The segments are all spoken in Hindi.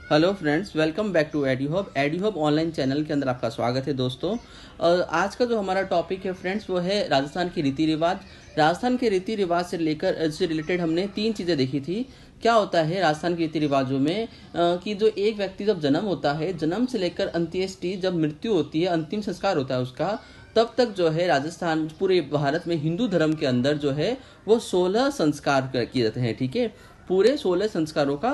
Hello friends, welcome back to Eddy hub online channel के अंदर आपका स्वागत है दोस्तों। आज का जो हमारा टॉपिक है फ्रेंड्स वो है राजस्थान के रीति रिवाज। राजस्थान के रीति रिवाज से रिलेटेड हमने 3 चीज़ें देखी थी। क्या होता है राजस्थान के रीति रिवाजों में कि जो एक व्यक्ति जब जन्म होता है, जन्म से लेकर अंत्येष्टि जब मृत्यु होती है, अंतिम संस्कार होता है उसका, तब तक जो है राजस्थान पूरे भारत में हिंदू धर्म के अंदर जो है वो 16 संस्कार किए जाते हैं। ठीक है, पूरे 16 संस्कारों का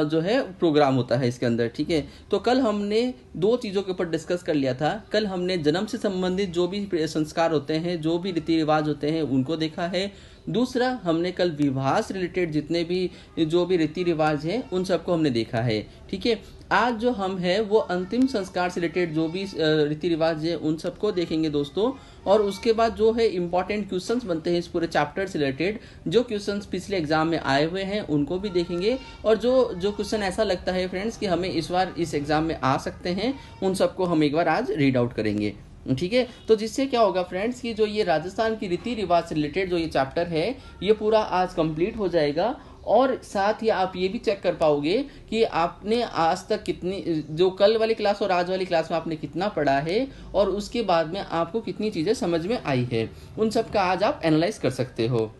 जो है प्रोग्राम होता है इसके अंदर। ठीक है, तो कल हमने 2 चीज़ों के ऊपर डिस्कस कर लिया था। कल हमने जन्म से संबंधित जो भी संस्कार होते हैं, जो भी रीति रिवाज होते हैं, उनको देखा है। दूसरा, हमने कल विवाह से रिलेटेड जितने भी जो भी रीति रिवाज हैं उन सबको हमने देखा है। ठीक है, आज जो हम है वो अंतिम संस्कार से रिलेटेड जो भी रीति रिवाज है उन सबको देखेंगे दोस्तों। और उसके बाद जो है इंपॉर्टेंट क्वेश्चंस बनते हैं इस पूरे चैप्टर से रिलेटेड, जो क्वेश्चंस पिछले एग्जाम में आए हुए हैं उनको भी देखेंगे। और जो क्वेश्चन ऐसा लगता है फ्रेंड्स कि हमें इस बार इस एग्जाम में आ सकते हैं, उन सबको हम एक बार आज रीड आउट करेंगे। ठीक है, तो जिससे क्या होगा फ्रेंड्स कि जो ये राजस्थान की रीति रिवाज से रिलेटेड जो ये चैप्टर है ये पूरा आज कंप्लीट हो जाएगा। और साथ ही आप ये भी चेक कर पाओगे कि आपने आज तक कितनी, जो कल वाली क्लास और आज वाली क्लास में आपने कितना पढ़ा है और उसके बाद में आपको कितनी चीज़ें समझ में आई है, उन सब का आज आप एनालाइज कर सकते हो।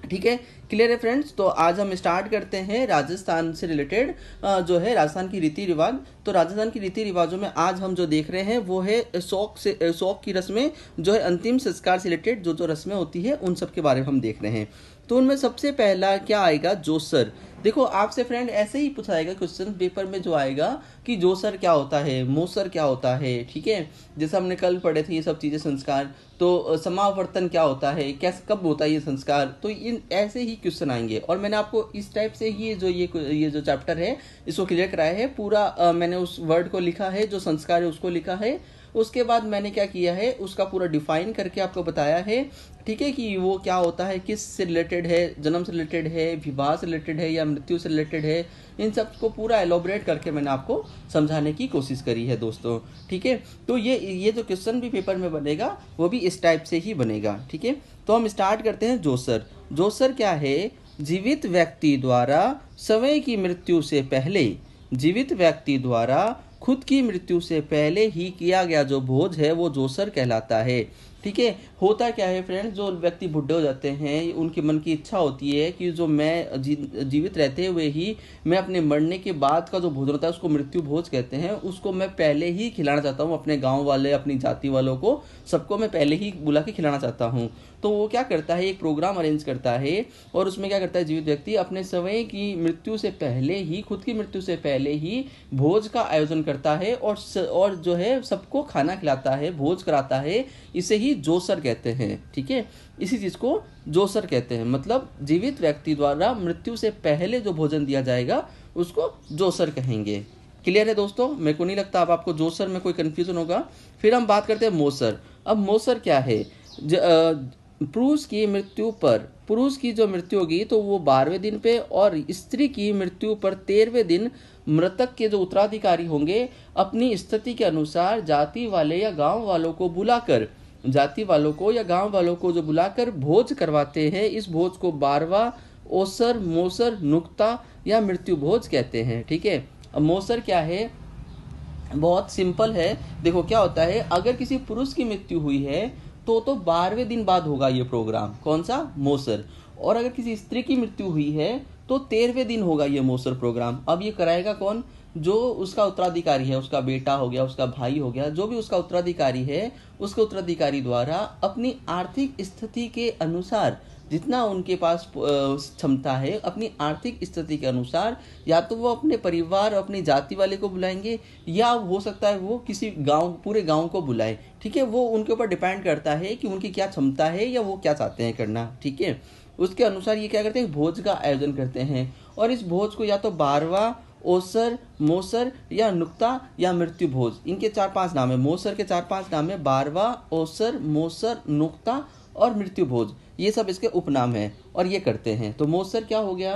ठीक है, क्लियर है फ्रेंड्स। तो आज हम स्टार्ट करते हैं राजस्थान से रिलेटेड जो है राजस्थान की रीति रिवाज। तो राजस्थान की रीति रिवाजों में आज हम जो देख रहे हैं वो है शौक की रस्में, जो है अंतिम संस्कार से रिलेटेड जो रस्में होती है उन सब के बारे में हम देख रहे हैं। तो उनमें सबसे पहला क्या आएगा, जोसर। देखो आपसे फ्रेंड ऐसे ही पूछाएगा क्वेश्चन पेपर में जो आएगा कि जोसर क्या होता है, मोसर क्या होता है। ठीक है, जैसे हमने कल पढ़े थे ये सब चीज़ें संस्कार। तो समावर्तन क्या होता है, कैसे कब होता है ये संस्कार, तो इन ऐसे ही क्वेश्चन आएंगे। और मैंने आपको इस टाइप से ही ये जो चैप्टर है इसको क्लियर कराया है पूरा। मैंने उस वर्ड को लिखा है, जो संस्कार है उसको लिखा है। उसके बाद मैंने क्या किया है, उसका पूरा डिफाइन करके आपको बताया है। ठीक है, कि वो क्या होता है, किस से रिलेटेड है, जन्म से रिलेटेड है, विवाह से रिलेटेड है या मृत्यु से रिलेटेड है, इन सब को पूरा एलोबरेट करके मैंने आपको समझाने की कोशिश करी है दोस्तों। ठीक है, तो ये जो क्वेश्चन भी पेपर में बनेगा वो भी इस टाइप से ही बनेगा। ठीक है, तो हम स्टार्ट करते हैं। जोसर। जोसर क्या है, जीवित व्यक्ति द्वारा स्वयं की मृत्यु से पहले, जीवित व्यक्ति द्वारा खुद की मृत्यु से पहले ही किया गया जो भोज है वो जोसर कहलाता है। ठीक है, होता क्या है फ्रेंड्स, जो व्यक्ति बुढ़े हो जाते हैं उनके मन की इच्छा होती है कि जो मैं जीवित रहते हुए ही मैं अपने मरने के बाद का जो भोजन होता है उसको मृत्यु भोज कहते हैं, उसको मैं पहले ही खिलाना चाहता हूँ। अपने गांव वाले, अपनी जाति वालों को, सबको मैं पहले ही बुला के खिलाना चाहता हूँ। तो वो क्या करता है, एक प्रोग्राम अरेंज करता है। और उसमें क्या करता है, जीवित व्यक्ति अपने स्वयं की मृत्यु से पहले ही, खुद की मृत्यु से पहले ही भोज का आयोजन करता है और जो है सबको खाना खिलाता है, भोज कराता है। इसे ही जोसर कहते हैं। ठीक है, इसी चीज को जोसर कहते हैं, मतलब जीवित व्यक्ति द्वारा मृत्यु से पहले जो भोजन दिया जाएगा उसको जोसर कहेंगे। क्लियर है दोस्तों, मेरे को नहीं लगता अब आपको जोसर में कोई कंफ्यूजन होगा। फिर हम बात करते हैं मोसर। अब मोसर क्या है, पुरुष की मृत्यु पर, पुरुष की जो मृत्यु होगी तो वो 12वें दिन पे, और स्त्री की मृत्यु पर 13वें दिन मृतक के जो उत्तराधिकारी होंगे अपनी स्थिति के अनुसार जाति वाले या गांव वालों को बुलाकर, जाति वालों को या गांव वालों को जो बुलाकर भोज करवाते हैं। इस भोज को 12वां ओसर, मोसर, नुक्ता या मृत्यु भोज कहते हैं। ठीक है, अब मोसर क्या है, बहुत सिंपल है। देखो क्या होता है, अगर किसी पुरुष की मृत्यु हुई है तो 12वें दिन बाद होगा ये प्रोग्राम, कौन सा, मोसर। और अगर किसी स्त्री की मृत्यु हुई है तो 13वें दिन होगा ये मोसर प्रोग्राम। अब ये कराएगा कौन, जो उसका उत्तराधिकारी है, उसका बेटा हो गया, उसका भाई हो गया, जो भी उसका उत्तराधिकारी है, उसके उत्तराधिकारी द्वारा अपनी आर्थिक स्थिति के अनुसार, जितना उनके पास क्षमता है, अपनी आर्थिक स्थिति के अनुसार, या तो वो अपने परिवार और अपनी जाति वाले को बुलाएंगे, या हो सकता है वो किसी गांव, पूरे गांव को बुलाए। ठीक है, वो उनके ऊपर डिपेंड करता है कि उनकी क्या क्षमता है या वो क्या चाहते हैं करना। ठीक है, उसके अनुसार ये क्या करते हैं, भोज का आयोजन करते हैं। और इस भोज को या तो 12वां ओसर, मोसर या नुक्ता या मृत्यु भोज, इनके 4-5 नाम है। मोसर के 4-5 नाम है, 12वां ओसर, मोसर, नुक्ता और मृत्यु भोज, ये सब इसके उपनाम है और ये करते हैं। तो मोसर क्या हो गया,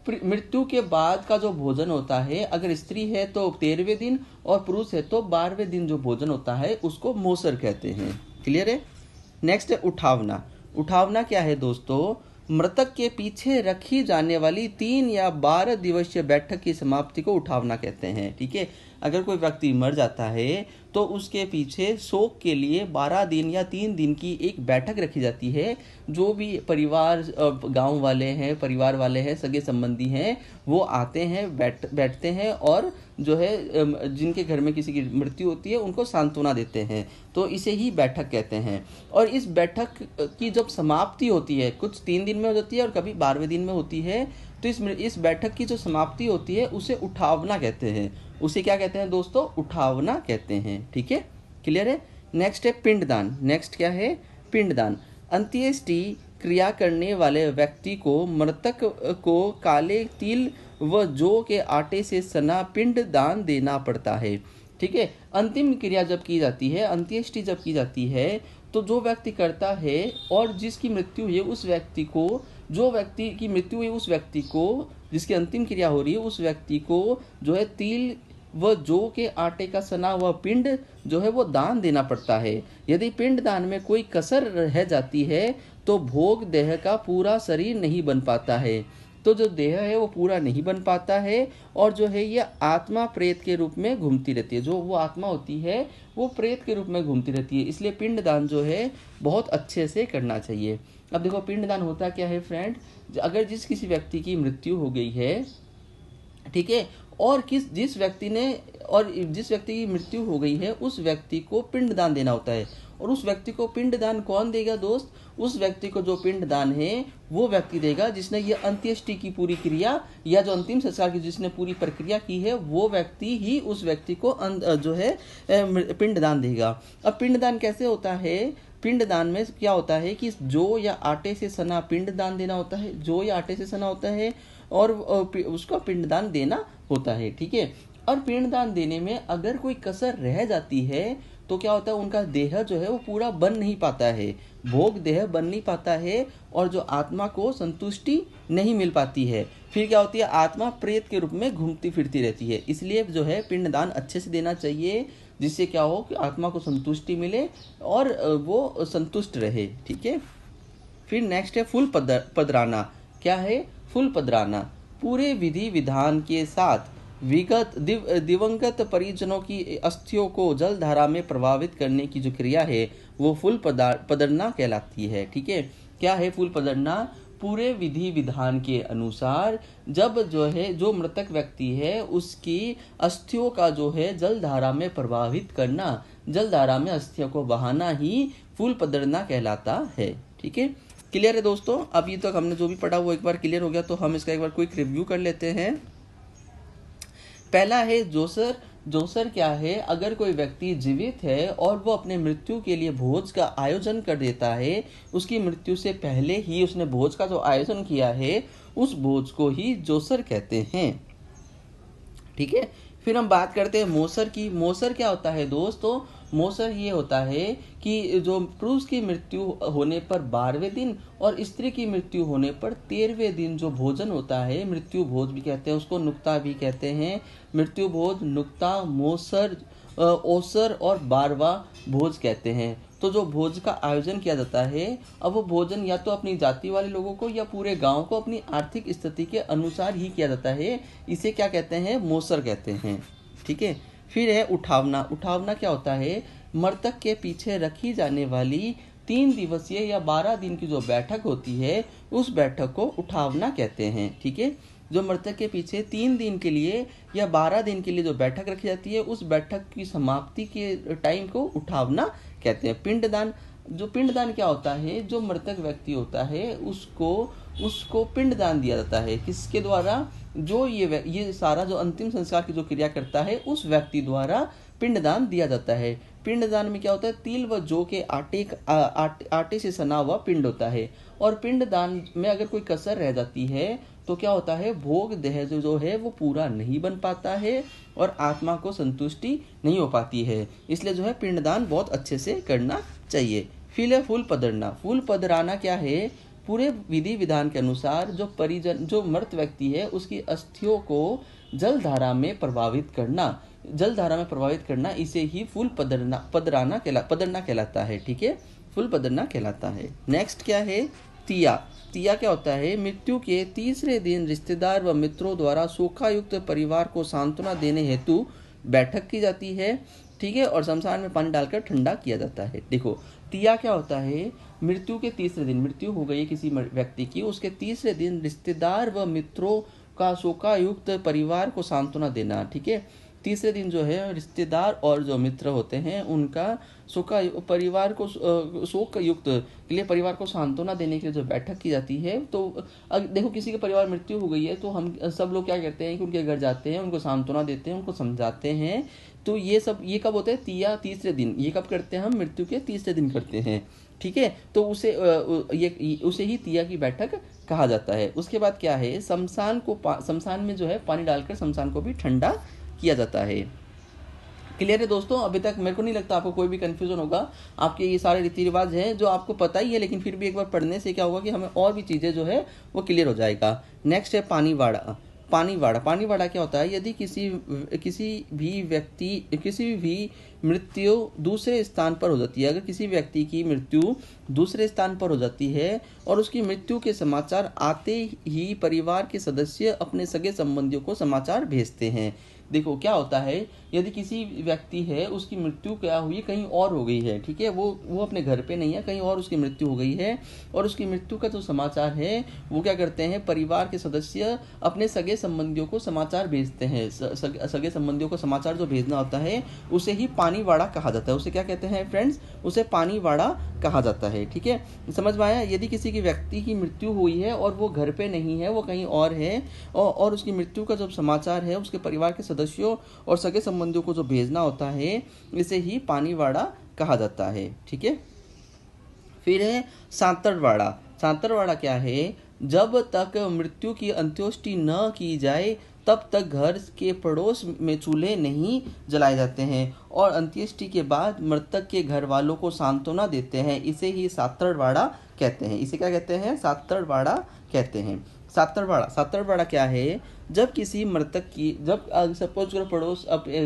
मृत्यु के बाद का जो भोजन होता है, अगर स्त्री है तो 13वें दिन और पुरुष है तो 12वें दिन जो भोजन होता है उसको मोसर कहते हैं। क्लियर है। नेक्स्ट है उठावना। उठावना क्या है दोस्तों, मृतक के पीछे रखी जाने वाली 3 या 12 दिवसीय बैठक की समाप्ति को उठावना कहते हैं। ठीक है, अगर कोई व्यक्ति मर जाता है तो उसके पीछे शोक के लिए 12 दिन या 3 दिन की एक बैठक रखी जाती है। जो भी परिवार, गांव वाले हैं, परिवार वाले हैं, सगे संबंधी हैं, वो आते हैं, बैठते हैं और जो है जिनके घर में किसी की मृत्यु होती है उनको सांत्वना देते हैं। तो इसे ही बैठक कहते हैं। और इस बैठक की जब समाप्ति होती है, कुछ 3 दिन में हो जाती है और कभी 12वें दिन में होती है, तो इस बैठक की जो समाप्ति होती है उसे उठावना कहते हैं। उसे क्या कहते हैं दोस्तों? उठावना कहते हैं। ठीक है, क्लियर है। नेक्स्ट है पिंडदान। नेक्स्ट क्या है? पिंडदान। अंत्येष्टि क्रिया करने वाले व्यक्ति को मृतक को काले तिल व जौ के आटे से सना पिंड दान देना पड़ता है। ठीक है, अंतिम क्रिया जब की जाती है, अंत्येष्टि जब की जाती है, तो जो व्यक्ति करता है और जिसकी मृत्यु हुई है उस व्यक्ति को, जो व्यक्ति की मृत्यु हुई उस व्यक्ति को, जिसकी अंतिम क्रिया हो रही है उस व्यक्ति को जो है तिल व जौ के आटे का सना व पिंड जो है वो दान देना पड़ता है। यदि पिंड दान में कोई कसर रह जाती है तो भोग देह का पूरा शरीर नहीं बन पाता है। तो जो देह है वो पूरा नहीं बन पाता है और जो है ये आत्मा प्रेत के रूप में घूमती रहती है। जो वो आत्मा होती है वो प्रेत के रूप में घूमती रहती है। इसलिए पिंडदान जो है बहुत अच्छे से करना चाहिए। अब देखो पिंडदान होता क्या है फ्रेंड, अगर किसी व्यक्ति की मृत्यु हो गई है, ठीक है, और जिस व्यक्ति की मृत्यु हो गई है उस व्यक्ति को पिंडदान देना होता है। और उस व्यक्ति को पिंडदान कौन देगा दोस्त? उस व्यक्ति को जो पिंडदान है वो व्यक्ति देगा जिसने ये अंत्येष्टि की पूरी क्रिया या जो अंतिम संस्कार की जिसने पूरी प्रक्रिया की है, वो व्यक्ति ही उस व्यक्ति को जो है पिंडदान देगा। अब पिंडदान कैसे होता है? पिंडदान में क्या होता है कि जौ या आटे से सना पिंडदान देना होता है। जौ या आटे से सना होता है और उसका पिंडदान देना होता है। ठीक है, और पिंडदान देने में अगर कोई कसर रह जाती है तो क्या होता है, उनका देह जो है वो पूरा बन नहीं पाता है, भोग देह बन नहीं पाता है और जो आत्मा को संतुष्टि नहीं मिल पाती है। फिर क्या होती है, आत्मा प्रेत के रूप में घूमती फिरती रहती है। इसलिए जो है पिंडदान अच्छे से देना चाहिए, जिससे क्या हो कि आत्मा को संतुष्टि मिले और वो संतुष्ट रहे। ठीक है, फिर नेक्स्ट है फूल पधराना। क्या है? फूल पधराना। पूरे विधि विधान के साथ दिवंगत परिजनों की अस्थियों को जल धारा में प्रभावित करने की जो क्रिया है वो फूल पधरना कहलाती है। ठीक है, क्या है फूल पधरना? पूरे विधि विधान के अनुसार जब जो मृतक व्यक्ति है उसकी अस्थियों का जो है जल धारा में प्रभावित करना, जल धारा में अस्थियों को बहाना ही फूल पधरना कहलाता है। ठीक है, क्लियर है दोस्तों? अभी तक हमने जो भी पढ़ा वो एक बार क्लियर हो गया, तो हम इसका एक बार क्विक रिव्यू कर लेते हैं। पहला है जोसर। जोसर क्या है? अगर कोई व्यक्ति जीवित है और वो अपने मृत्यु के लिए भोज का आयोजन कर देता है, उसकी मृत्यु से पहले ही उसने भोज का जो आयोजन किया है उस भोज को ही जोसर कहते हैं। ठीक है, फिर हम बात करते हैं मोसर की। मोसर क्या होता है दोस्तों? मोसर ये होता है कि जो पुरुष की मृत्यु होने पर 12वें दिन और स्त्री की मृत्यु होने पर 13वें दिन जो भोजन होता है, मृत्यु भोज भी कहते हैं उसको, नुक्ता भी कहते हैं। मृत्यु भोज, नुक्ता, मोसर, ओसर और 12वां भोज कहते हैं। तो जो भोज का आयोजन किया जाता है, अब वो भोजन या तो अपनी जाति वाले लोगों को या पूरे गांव को अपनी आर्थिक स्थिति के अनुसार ही किया जाता है। इसे क्या कहते हैं? मोसर कहते हैं। ठीक है, फिर है उठावना। उठावना क्या होता है? मृतक के पीछे रखी जाने वाली 3 दिवसीय या 12 दिन की जो बैठक होती है उस बैठक को उठावना कहते हैं। ठीक है, जो मृतक के पीछे 3 दिन के लिए या 12 दिन के लिए जो बैठक रखी जाती है उस बैठक की समाप्ति के टाइम को उठावना कहते हैं। पिंडदान। जो पिंडदान क्या होता है? जो मृतक व्यक्ति होता है उसको पिंडदान दिया जाता है। किसके द्वारा? जो ये सारा जो अंतिम संस्कार की जो क्रिया करता है उस व्यक्ति द्वारा पिंडदान दिया जाता है। पिंडदान में क्या होता है? तिल व जौ के आटे से सना हुआ पिंड होता है। और पिंडदान में अगर कोई कसर रह जाती है तो क्या होता है? भोग देह जो है वो पूरा नहीं बन पाता है और आत्मा को संतुष्टि नहीं हो पाती है। इसलिए जो है पिंडदान बहुत अच्छे से करना चाहिए। फिर है फूल पधरना। फूल पधराना क्या है? पूरे विधि विधान के अनुसार जो मृत व्यक्ति है उसकी अस्थियों को जल धारा में प्रभावित करना, इसे ही फूल पधरना कहलाता है। ठीक है, फूल पधरना कहलाता है। नेक्स्ट क्या है? तिया। तिया क्या होता है, मृत्यु के तीसरे दिन रिश्तेदार व मित्रों द्वारा शोकायुक्त परिवार को सांत्वना देने हेतु बैठक की जाती है, ठीक है, और शमशान में पानी डालकर ठंडा किया जाता है। देखो तिया क्या होता है, मृत्यु के तीसरे दिन, मृत्यु हो गई है किसी व्यक्ति की, उसके तीसरे दिन रिश्तेदार व मित्रों का शोकायुक्त परिवार को सांत्वना देना, ठीक है। तीसरे दिन जो है रिश्तेदार और जो मित्र होते हैं उनका परिवार को शोक युक्त के लिए परिवार को सांत्वना देने के लिए जो बैठक की जाती है। तो देखो किसी के परिवार मृत्यु हो गई है तो हम सब लोग क्या करते हैं कि उनके घर जाते हैं, उनको सांत्वना देते हैं, उनको समझाते हैं। तो ये कब होता है, तिया तीसरे दिन। ये कब करते हैं हम, मृत्यु के तीसरे दिन करते हैं, ठीक है। तो उसे ही तिया की बैठक कहा जाता है। उसके बाद क्या है, शमशान में जो है पानी डालकर शमशान को भी ठंडा किया जाता है। क्लियर है दोस्तों? अभी तक मेरे को नहीं लगता आपको कोई भी कंफ्यूजन होगा। आपके ये सारे रीति रिवाज हैं जो आपको पता ही है, लेकिन फिर भी एक बार पढ़ने से क्या होगा कि हमें और भी चीज़ें जो है वो क्लियर हो जाएगा। नेक्स्ट है पानीवाड़ा। पानीवाड़ा क्या होता है, यदि किसी भी मृत्यु दूसरे स्थान पर हो जाती है, अगर किसी व्यक्ति की मृत्यु दूसरे स्थान पर हो जाती है और उसकी मृत्यु के समाचार आते ही परिवार के सदस्य अपने सगे संबंधियों को समाचार भेजते हैं। देखो क्या होता है, यदि किसी व्यक्ति है उसकी मृत्यु क्या हुई, कहीं और हो गई है, ठीक है, वो अपने घर पे नहीं है, कहीं और उसकी मृत्यु हो गई है, और उसकी मृत्यु का जो समाचार है वो क्या करते हैं, परिवार के सदस्य अपने सगे संबंधियों को समाचार भेजते हैं। सगे संबंधियों को समाचार जो भेजना होता है उसे ही पानीवाड़ा कहा जाता है। उसे क्या कहते हैं फ्रेंड्स, उसे पानीवाड़ा कहा जाता है, ठीक है। समझ में आया? यदि किसी की व्यक्ति की मृत्यु हुई है और वो घर पे नहीं है, वो कहीं और है, और उसकी मृत्यु का जो समाचार है उसके परिवार के सदस्यों और सगे संबंधियों को जो भेजना होता है, इसे ही पानीवाड़ा कहा जाता है, ठीक है। फिर है सांतरवाड़ा क्या है, जब तक मृत्यु की अंत्येष्टि न की जाए तब तक घर के पड़ोस में चूल्हे नहीं जलाए जाते हैं, और अंत्येष्टि के बाद मृतक के घर वालों को सांत्वना देते हैं। इसे ही सातरवाड़ा कहते हैं। इसे क्या कहते हैं, सातरवाड़ा कहते हैं। सातरवाड़ा क्या है, जब किसी मृतक की, जब सपोज करो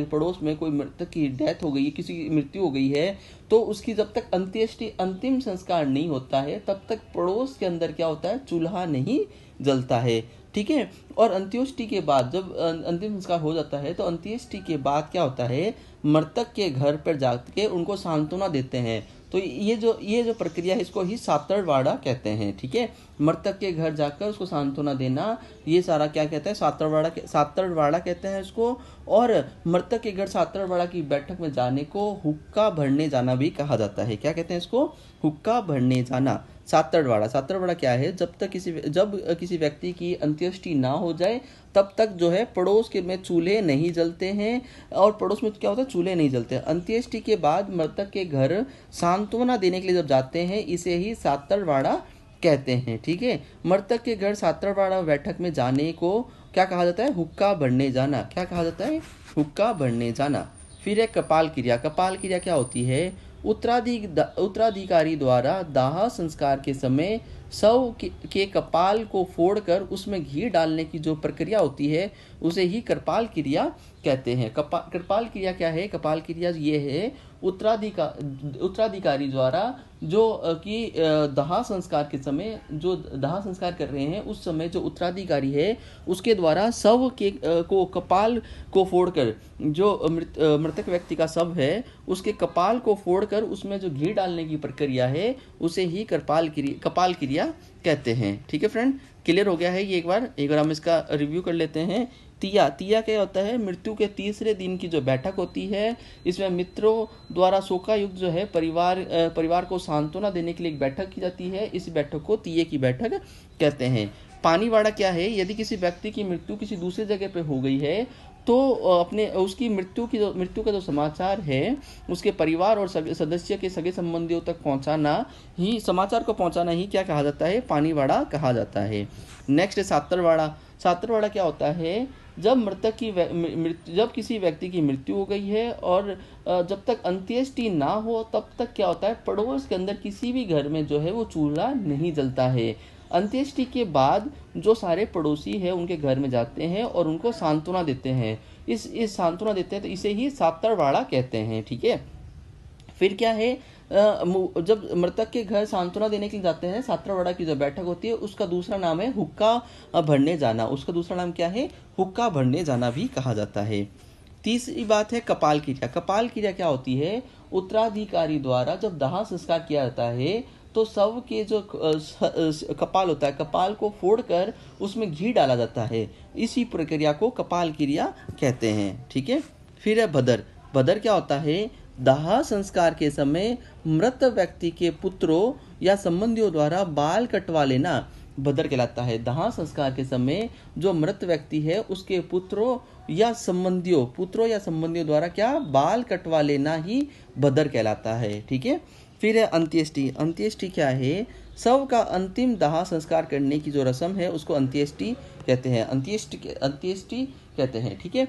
पड़ोस में कोई मृतक की डेथ हो गई है, किसी की मृत्यु हो गई है, तो उसकी जब तक अंतिम संस्कार नहीं होता है तब तक पड़ोस के अंदर क्या होता है, चूल्हा नहीं जलता है, ठीक है। और अंत्येष्टि के बाद जब अंतिम संस्कार हो जाता है तो अंत्येष्टि के बाद क्या होता है, मृतक के घर पर जाके उनको सांत्वना देते हैं। तो ये जो प्रक्रिया है इसको ही सातरवाड़ा कहते हैं, ठीक है। मृतक के घर जाकर उसको सांत्वना देना, ये सारा क्या कहते हैं, सातरवाड़ा कहते हैं इसको। और मृतक के घर सातरवाड़ा की बैठक में जाने को हुक्का भरने जाना भी कहा जाता है। क्या कहते हैं इसको, हुक्का भरने जाना। सातरवाड़ा क्या है, जब किसी व्यक्ति की अंत्येष्टि ना हो जाए तब तक जो है पड़ोस के में चूल्हे नहीं जलते हैं, और पड़ोस में क्या होता है, चूल्हे नहीं जलते। अंत्येष्टि के बाद मृतक के घर सांत्वना देने के लिए जब जाते हैं, इसे ही सातरवाड़ा कहते हैं, ठीक है। मृतक के घर सातरवाड़ा बैठक में जाने को क्या कहा जाता है, हुक्का भरने जाना। क्या कहा जाता है, हुक्का भरने जाना। फिर है कपाल क्रिया क्या होती है, उत्तराधिकारी द्वारा दाह संस्कार के समय शव के कपाल को फोड़कर उसमें घी डालने की जो प्रक्रिया होती है उसे ही कृपाल क्रिया कहते हैं। कृपाल क्रिया क्या है, कपाल क्रिया ये है उत्तराधिकारी द्वारा जो कि दाह संस्कार के समय जो दाह संस्कार कर रहे हैं उस समय जो उत्तराधिकारी है उसके द्वारा शव के को कपाल को फोड़कर, जो मृतक व्यक्ति का शव है उसके कपाल को फोड़कर उसमें जो घी डालने की प्रक्रिया है उसे ही कपाल क्रिया कहते हैं, ठीक है फ्रेंड। क्लियर हो गया है ये? एक बार हम इसका रिव्यू कर लेते हैं। तिया क्या होता है, मृत्यु के तीसरे दिन की जो बैठक होती है, इसमें मित्रों द्वारा शोकायुक्त जो है परिवार को सांत्वना देने के लिए एक बैठक की जाती है। इस बैठक को तिये की बैठक कहते हैं। पानीवाड़ा क्या है, यदि किसी व्यक्ति की मृत्यु किसी दूसरी जगह पे हो गई है तो उसकी मृत्यु का जो समाचार है उसके परिवार और सदस्य के सगे संबंधियों तक समाचार को पहुंचाना ही क्या कहा जाता है, पानीवाड़ा कहा जाता है। नेक्स्ट है सातरवाड़ा क्या होता है, जब किसी व्यक्ति की मृत्यु हो गई है और जब तक अंत्येष्टि ना हो तब तक क्या होता है, पड़ोस के अंदर किसी भी घर में जो है वो चूल्हा नहीं जलता है। अंत्येष्टि के बाद जो सारे पड़ोसी हैं उनके घर में जाते हैं और उनको सांत्वना देते हैं। इस सांत्वना देते हैं तो इसे ही सातरवाड़ा कहते हैं, ठीक है। फिर क्या है, जब मृतक के घर सांत्वना देने के लिए जाते हैं, सात्रावाड़ा की जो बैठक होती है उसका दूसरा नाम है हुक्का भरने जाना। उसका दूसरा नाम क्या है? हुक्का भरने जाना भी कहा जाता है। तीसरी बात है कपाल क्रिया। कपाल क्रिया क्या होती है? उत्तराधिकारी द्वारा जब दाह संस्कार किया जाता है तो शव के जो कपाल होता है, कपाल को फोड़कर उसमें घी डाला जाता है। इसी प्रक्रिया को कपाल क्रिया कहते हैं। ठीक है। फिर है भदर। भदर क्या होता है? दाह संस्कार के समय मृत व्यक्ति के पुत्रों या संबंधियों द्वारा बाल कटवा लेना भदर कहलाता है। दाह संस्कार के समय जो मृत व्यक्ति है उसके पुत्रों या संबंधियों द्वारा क्या? बाल कटवा लेना ही भदर कहलाता है। ठीक है। फिर है अंत्येष्टि। अंत्येष्टि क्या है? शव का अंतिम दाह संस्कार करने की जो रस्म है उसको अंत्येष्टि कहते हैं। अंत्येष्टि कहते हैं। ठीक है।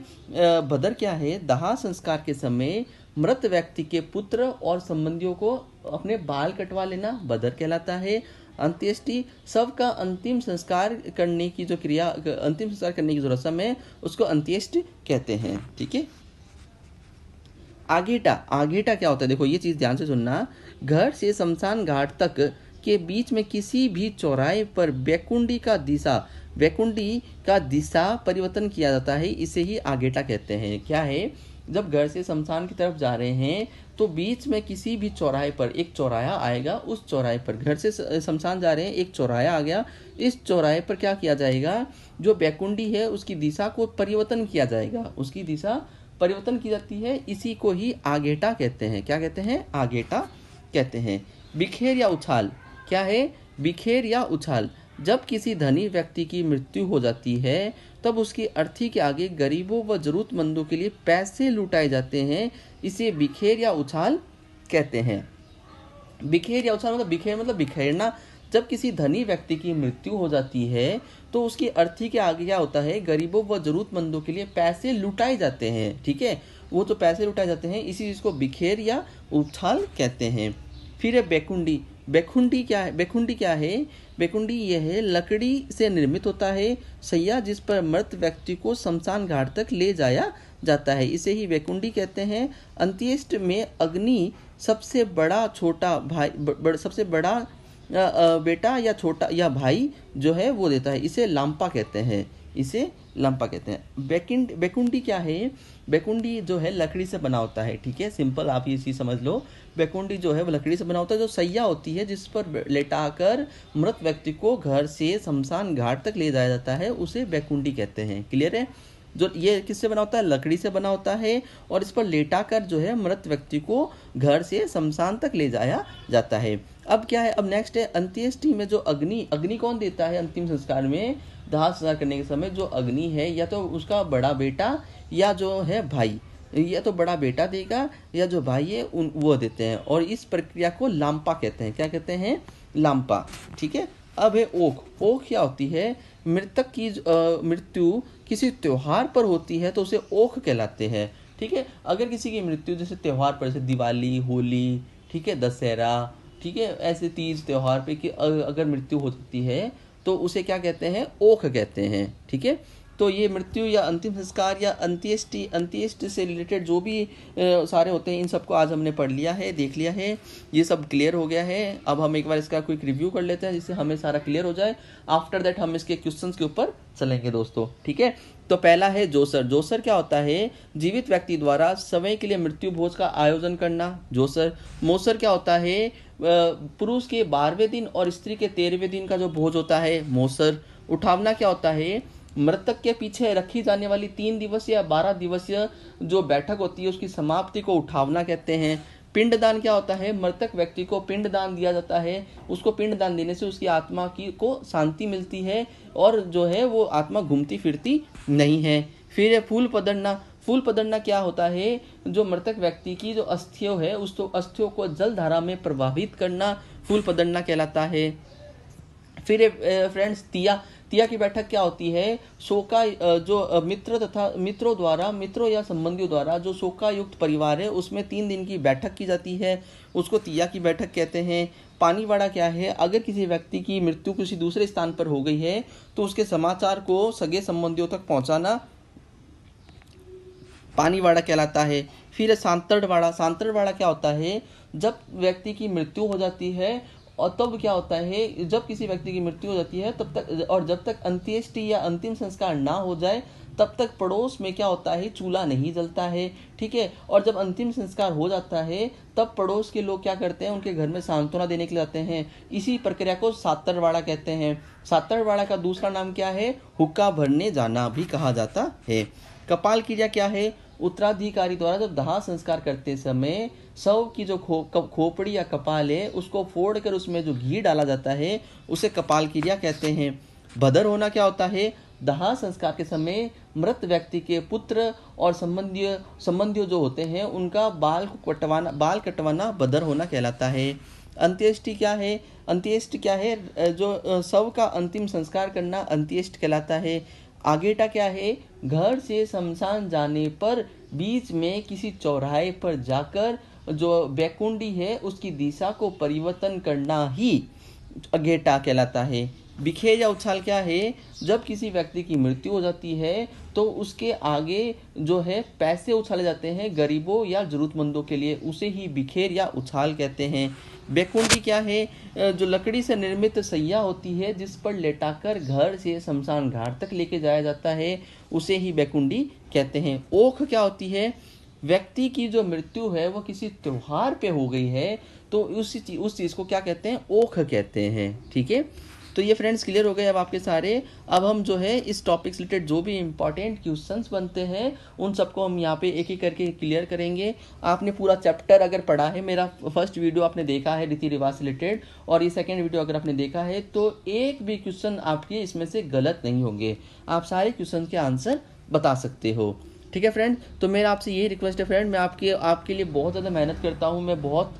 भदर क्या है? दाह संस्कार के समय मृत व्यक्ति के पुत्र और संबंधियों को अपने बाल कटवा लेना भदर कहलाता है। अंत्येष्टि शव का अंतिम संस्कार करने की जो रस्म है उसको अंत्येष्टि कहते हैं। ठीक है। आगेटा। आगेटा क्या होता है? देखो ये चीज ध्यान से सुनना। घर से शमशान घाट तक के बीच में किसी भी चौराहे पर बैकुंडी का दिशा परिवर्तन किया जाता है, इसे ही आगेटा कहते हैं। क्या है? जब घर से शमशान की तरफ जा रहे हैं तो बीच में किसी भी चौराहे पर एक चौराहा आएगा, उस चौराहे पर घर से शमशान जा रहे हैं, एक चौराहा आ गया, इस चौराहे पर क्या किया जाएगा? जो बैकुंडी है उसकी दिशा को परिवर्तन किया जाएगा, उसकी दिशा परिवर्तन की जाती है, इसी को ही आगेटा कहते हैं। क्या कहते हैं? आगेटा कहते हैं। बिखेर या उछाल। क्या है? बिखेर या उछाल। जब किसी धनी व्यक्ति की मृत्यु हो जाती है तब उसकी अर्थी के आगे गरीबों व जरूरतमंदों के लिए पैसे लुटाए जाते हैं, इसे बिखेर या उछाल कहते हैं। बिखेर या उछाल मतलब बिखेरना। जब किसी धनी व्यक्ति की मृत्यु हो जाती है तो उसकी अर्थी के आगे क्या होता है? गरीबों व जरूरतमंदों के लिए पैसे लुटाए जाते हैं। ठीक है। वो तो पैसे लुटाए जाते हैं, इसी चीज को बिखेर या उछाल कहते हैं। फिर है बैकुंडी। बैकुंडी क्या है? बैकुंडी यह है लकड़ी से निर्मित होता है सैया जिस पर मृत व्यक्ति को शमशान घाट तक ले जाया जाता है, इसे ही बैकुंडी कहते हैं। अंत्येष्टि में अग्नि सबसे बड़ा बेटा या छोटा या भाई जो है वो देता है, इसे लांपा कहते हैं। बैकुंडी क्या है? बैकुंडी जो है लकड़ी से बना होता है। ठीक है। सिंपल आप ये चीज समझ लो। बैकुंडी जो है वो लकड़ी से बना होता है, जो सैया होती है जिस पर लेटाकर मृत व्यक्ति को घर से शमशान घाट तक ले जाया जाता है, उसे बैकुंडी कहते हैं। क्लियर है? जो ये किससे बना होता है? लकड़ी से बना होता है और इस पर लेटाकर जो है मृत व्यक्ति को घर से शमशान तक ले जाया जाता है। अब क्या है? अब नेक्स्ट है अंत्येष्टि में जो अग्नि कौन देता है? अंतिम संस्कार में दाह संस्कार करने के समय जो अग्नि है या तो उसका बड़ा बेटा या जो है भाई, या तो बड़ा बेटा देगा या जो भाई है वो देते हैं, और इस प्रक्रिया को लांपा कहते हैं। क्या कहते हैं? लांपा। ठीक है। अब है ओक। ओक क्या होती है? मृतक की मृत्यु किसी त्योहार पर होती है तो उसे ओक कहलाते हैं। ठीक है। अगर किसी की मृत्यु जैसे त्योहार पर, जैसे दिवाली, होली, ठीक है, दशहरा, ठीक है, ऐसे तीज त्योहार पे कि अगर मृत्यु हो सकती है तो उसे क्या कहते हैं? ओक कहते हैं। ठीक है। तो ये मृत्यु या अंतिम संस्कार या अंत्येष्टि से रिलेटेड जो भी सारे होते हैं, इन सबको आज हमने पढ़ लिया है, देख लिया है, ये सब क्लियर हो गया है। अब हम एक बार इसका क्विक रिव्यू कर लेते हैं जिससे हमें सारा क्लियर हो जाए। आफ्टर दैट हम इसके क्वेश्चंस के ऊपर चलेंगे दोस्तों। ठीक है। तो पहला है जोसर। जोसर क्या होता है? जीवित व्यक्ति द्वारा समय के लिए मृत्यु भोज का आयोजन करना, जोसर। मोसर क्या होता है? पुरुष के 12वें दिन और स्त्री के 13वें दिन का जो भोज होता है, मोसर। उठावना क्या होता है? मृतक के पीछे रखी जाने वाली 3 दिवसीय या 12 दिवसीय जो बैठक होती है उसकी समाप्ति को उठावना कहते हैं। पिंडदान क्या होता है? मृतक व्यक्ति को पिंडदान दिया जाता है, उसको पिंडदान देने से उसकी आत्मा को शांति मिलती है और जो है वो आत्मा घूमती फिरती नहीं है। फिर फूल पदड़ना। फूल पदड़ना क्या होता है? जो मृतक व्यक्ति की जो अस्थियों है उस अस्थियों को जल धारा में प्रवाहित करना फूल पदड़ना कहलाता है। फिर फ्रेंड्स तिया की बैठक क्या होती है? शोका जो मित्रों या संबंधियों द्वारा जो शोका युक्त परिवार है उसमें 3 दिन की बैठक की जाती है, उसको तिया की बैठक कहते हैं। पानीवाड़ा क्या है? अगर किसी व्यक्ति की मृत्यु किसी दूसरे स्थान पर हो गई है तो उसके समाचार को सगे संबंधियों तक पहुंचाना पानीवाड़ा कहलाता है। फिर सांतड़वाड़ा। सांतड़वाड़ा क्या होता है, जब व्यक्ति की मृत्यु हो जाती है और तब क्या होता है, जब किसी व्यक्ति की मृत्यु हो जाती है तब तक और जब तक अंत्येष्टि या अंतिम संस्कार ना हो जाए तब तक पड़ोस में क्या होता है, चूल्हा नहीं जलता है। ठीक है, और जब अंतिम संस्कार हो जाता है तब पड़ोस के लोग क्या करते हैं, उनके घर में सांत्वना देने के लिए आते हैं। इसी प्रक्रिया को सातरवाड़ा कहते हैं। सातरवाड़ा का दूसरा नाम क्या है, हुक्का भरने जाना भी कहा जाता है। कपाल क्रिया क्या है, उत्तराधिकारी द्वारा जब दाह संस्कार करते समय शव की जो खोपड़ी या कपाल है उसको फोड़कर उसमें जो घी डाला जाता है उसे कपाल क्रिया कहते हैं। भदर होना क्या होता है, दाह संस्कार के समय मृत व्यक्ति के पुत्र और संबंधियों जो होते हैं उनका बाल कटवाना बदर होना कहलाता है। अंत्येष्टि क्या है, अंत्येष्टि क्या है, जो शव का अंतिम संस्कार करना अंत्येष्टि कहलाता है। आगेटा क्या है, घर से शमशान जाने पर बीच में किसी चौराहे पर जाकर जो बैकुंडी है उसकी दिशा को परिवर्तन करना ही अगेटा कहलाता है। बिखेर या उछाल क्या है, जब किसी व्यक्ति की मृत्यु हो जाती है तो उसके आगे जो है पैसे उछाले जाते हैं गरीबों या जरूरतमंदों के लिए, उसे ही बिखेर या उछाल कहते हैं। बैकुंडी क्या है, जो लकड़ी से निर्मित सैया होती है जिस पर लेटाकर घर से शमशान घाट तक लेके जाया जाता है, उसे ही बैकुंडी कहते हैं। ओख क्या होती है, व्यक्ति की जो मृत्यु है वो किसी त्योहार पे हो गई है तो उस चीज़ को क्या कहते हैं, ओख कहते हैं। ठीक है, तो ये फ्रेंड्स क्लियर हो गए अब आपके सारे। अब हम जो है इस टॉपिक से रिलेटेड जो भी इंपॉर्टेंट क्वेश्चंस बनते हैं उन सबको हम यहाँ पे एक एक करके क्लियर करेंगे। आपने पूरा चैप्टर अगर पढ़ा है, मेरा फर्स्ट वीडियो आपने देखा है रीति रिवाज से रिलेटेड और ये सेकेंड वीडियो अगर आपने देखा है तो एक भी क्वेश्चन आपके इसमें से गलत नहीं होंगे, आप सारे क्वेश्चन के आंसर बता सकते हो। ठीक है फ्रेंड, तो मेरा आपसे यही रिक्वेस्ट है फ्रेंड, मैं आपके लिए बहुत ज़्यादा मेहनत करता हूँ, मैं बहुत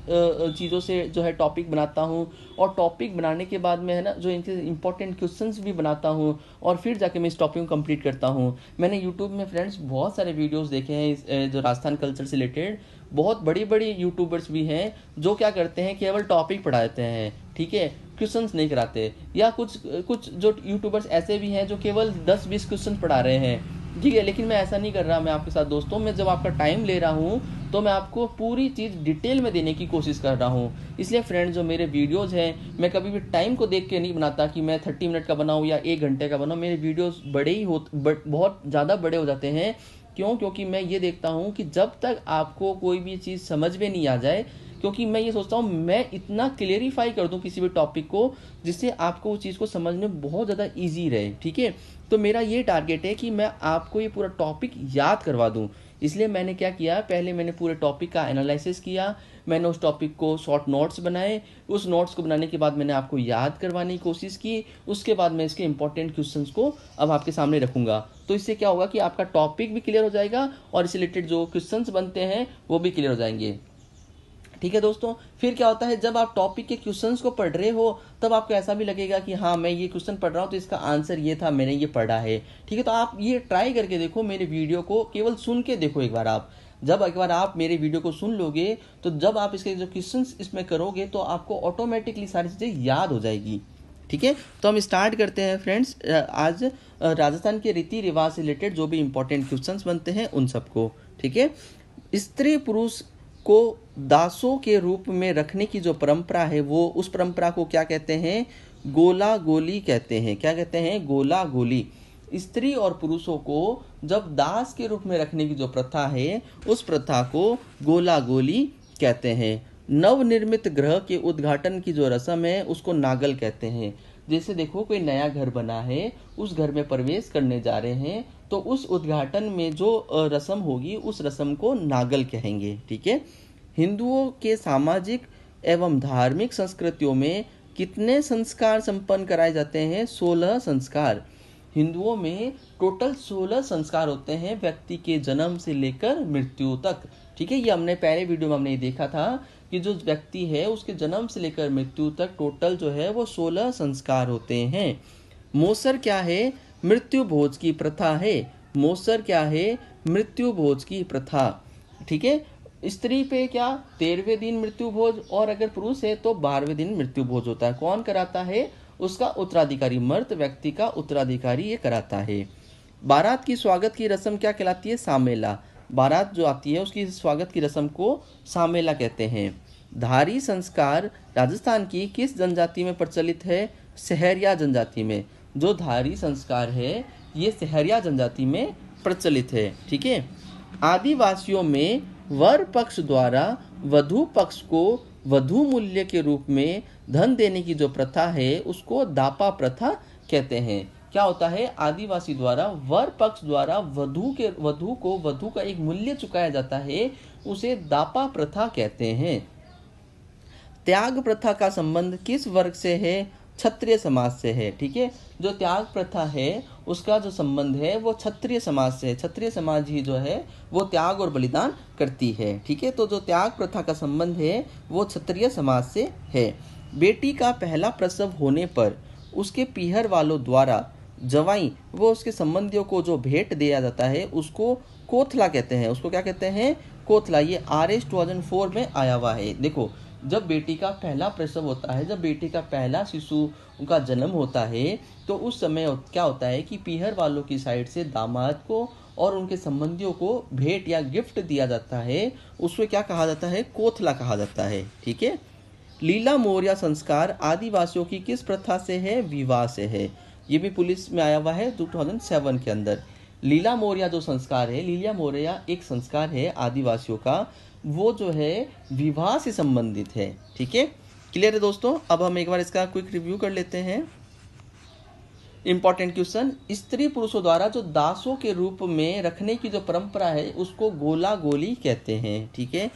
चीज़ों से जो है टॉपिक बनाता हूँ और टॉपिक बनाने के बाद में है ना जो इनके इंपॉर्टेंट क्वेश्चंस भी बनाता हूँ और फिर जाके मैं इस टॉपिक को कंप्लीट करता हूँ। मैंने यूट्यूब में फ्रेंड्स बहुत सारे वीडियोज़ देखे हैं जो राजस्थान कल्चर से रिलेटेड, बहुत बड़ी बड़ी यूट्यूबर्स भी हैं जो क्या करते हैं केवल टॉपिक पढ़ा देते हैं, ठीक है, क्वेश्चंस नहीं कराते। या कुछ जो यूट्यूबर्स ऐसे भी हैं जो केवल 10-20 क्वेश्चन पढ़ा रहे हैं, ठीक है, लेकिन मैं ऐसा नहीं कर रहा। मैं आपके साथ दोस्तों, मैं जब आपका टाइम ले रहा हूँ तो मैं आपको पूरी चीज़ डिटेल में देने की कोशिश कर रहा हूँ। इसलिए फ्रेंड्स जो मेरे वीडियोज़ हैं मैं कभी भी टाइम को देख के नहीं बनाता कि मैं 30 मिनट का बनाऊँ या 1 घंटे का बनाऊँ। मेरे वीडियोज़ बहुत ज़्यादा बड़े हो जाते हैं। क्यों? क्योंकि मैं ये देखता हूँ कि जब तक आपको कोई भी चीज़ समझ में नहीं आ जाए, क्योंकि मैं ये सोचता हूँ मैं इतना क्लियरिफाई कर दूँ किसी भी टॉपिक को जिससे आपको उस चीज़ को समझने में बहुत ज़्यादा ईजी रहे। ठीक है, तो मेरा ये टारगेट है कि मैं आपको ये पूरा टॉपिक याद करवा दूँ। इसलिए मैंने क्या किया, पहले मैंने पूरे टॉपिक का एनालिसिस किया, मैंने उस टॉपिक को शॉर्ट नोट्स बनाए, उस नोट्स को बनाने के बाद मैंने आपको याद करवाने की कोशिश की, उसके बाद मैं इसके इंपॉर्टेंट क्वेश्चंस को अब आपके सामने रखूंगा। तो इससे क्या होगा कि आपका टॉपिक भी क्लियर हो जाएगा और इससे रिलेटेड जो क्वेश्चंस बनते हैं वो भी क्लियर हो जाएंगे। ठीक है दोस्तों, फिर क्या होता है जब आप टॉपिक के क्वेश्चंस को पढ़ रहे हो तब आपको ऐसा भी लगेगा कि हाँ मैं ये क्वेश्चन पढ़ रहा हूँ तो इसका आंसर ये था, मैंने ये पढ़ा है। ठीक है, तो आप ये ट्राई करके देखो, मेरे वीडियो को केवल सुन के देखो एक बार। आप जब एक बार आप मेरे वीडियो को सुन लोगे तो जब आप इसके जो क्वेश्चंस इसमें करोगे तो आपको ऑटोमेटिकली सारी चीज़ें याद हो जाएगी। ठीक है, तो हम स्टार्ट करते हैं फ्रेंड्स आज राजस्थान के रीति रिवाज से रिलेटेड जो भी इंपॉर्टेंट क्वेश्चंस बनते हैं उन सबको। ठीक है, स्त्री पुरुष को दासों के रूप में रखने की जो परंपरा है वो उस परंपरा को क्या कहते हैं, गोला गोली कहते हैं। क्या कहते हैं, गोला गोली। स्त्री और पुरुषों को जब दास के रूप में रखने की जो प्रथा है उस प्रथा को गोला गोली कहते हैं। नवनिर्मित गृह के उद्घाटन की जो रस्म है उसको नागल कहते हैं। जैसे देखो कोई नया घर बना है, उस घर में प्रवेश करने जा रहे हैं तो उस उद्घाटन में जो रस्म होगी उस रस्म को नागल कहेंगे। ठीक है, हिंदुओं के सामाजिक एवं धार्मिक संस्कृतियों में कितने संस्कार संपन्न कराए जाते हैं, 16 संस्कार। हिंदुओं में टोटल 16 संस्कार होते हैं व्यक्ति के जन्म से लेकर मृत्यु तक। ठीक है, ये हमने पहले वीडियो में हमने देखा था कि जो व्यक्ति है उसके जन्म से लेकर मृत्यु तक टोटल जो है वो 16 संस्कार होते हैं। मोसर क्या है, मृत्यु भोज की प्रथा है। मोसर क्या है, मृत्यु भोज की प्रथा। ठीक है, स्त्री पे क्या 13वें दिन मृत्यु भोज और अगर पुरुष है तो 12वें दिन मृत्यु भोज होता है। कौन कराता है, उसका उत्तराधिकारी, मर्द व्यक्ति का उत्तराधिकारी ये कराता है। बारात की स्वागत की रस्म क्या कहलाती है, सामेला। बारात जो आती है उसकी स्वागत की रस्म को सामेला कहते हैं। धारी संस्कार राजस्थान की किस जनजाति में प्रचलित है? सहरिया जनजाति में। जो धारी संस्कार है ये सहरिया जनजाति में प्रचलित है। ठीक है। आदिवासियों में वर पक्ष द्वारा वधु पक्ष को वधु मूल्य के रूप में धन देने की जो प्रथा है उसको दापा प्रथा कहते हैं। क्या होता है? आदिवासी द्वारा वर पक्ष द्वारा वधु को वधु का एक मूल्य चुकाया जाता है, उसे दापा प्रथा कहते हैं। त्याग प्रथा का संबंध किस वर्ग से है? क्षत्रिय समाज से है। ठीक है। जो त्याग प्रथा है उसका जो संबंध है वो क्षत्रिय समाज से है। क्षत्रिय समाज ही जो है वो त्याग और बलिदान करती है। ठीक है। तो जो त्याग प्रथा का संबंध है वो क्षत्रिय समाज से है। बेटी का पहला प्रसव होने पर उसके पीहर वालों द्वारा जवाई वो उसके संबंधियों को जो भेंट दिया जाता है उसको कोथला कहते हैं। उसको क्या कहते हैं? कोथला। ये RS 2004 में आया हुआ है। देखो, जब बेटी का पहला प्रसव होता है, जब बेटी का पहला शिशु का जन्म होता है तो उस समय क्या होता है कि पीहर वालों की साइड से दामाद को और उनके संबंधियों को भेंट या गिफ्ट दिया जाता है, उसको क्या कहा जाता है? कोथला कहा जाता है। ठीक है। लीला मोरिया संस्कार आदिवासियों की किस प्रथा से है? विवाह से है। ये भी पुलिस में आया हुआ है 2007 के अंदर। लीला मोरिया जो संस्कार है, लीला मोरिया एक संस्कार है आदिवासियों का, वो जो है विवाह से संबंधित है। ठीक है। क्लियर है दोस्तों? अब हम एक बार इसका क्विक रिव्यू कर लेते हैं। इंपॉर्टेंट क्वेश्चन, स्त्री पुरुषों द्वारा जो दासों के रूप में रखने की जो परंपरा है उसको गोला गोली कहते हैं। ठीक है।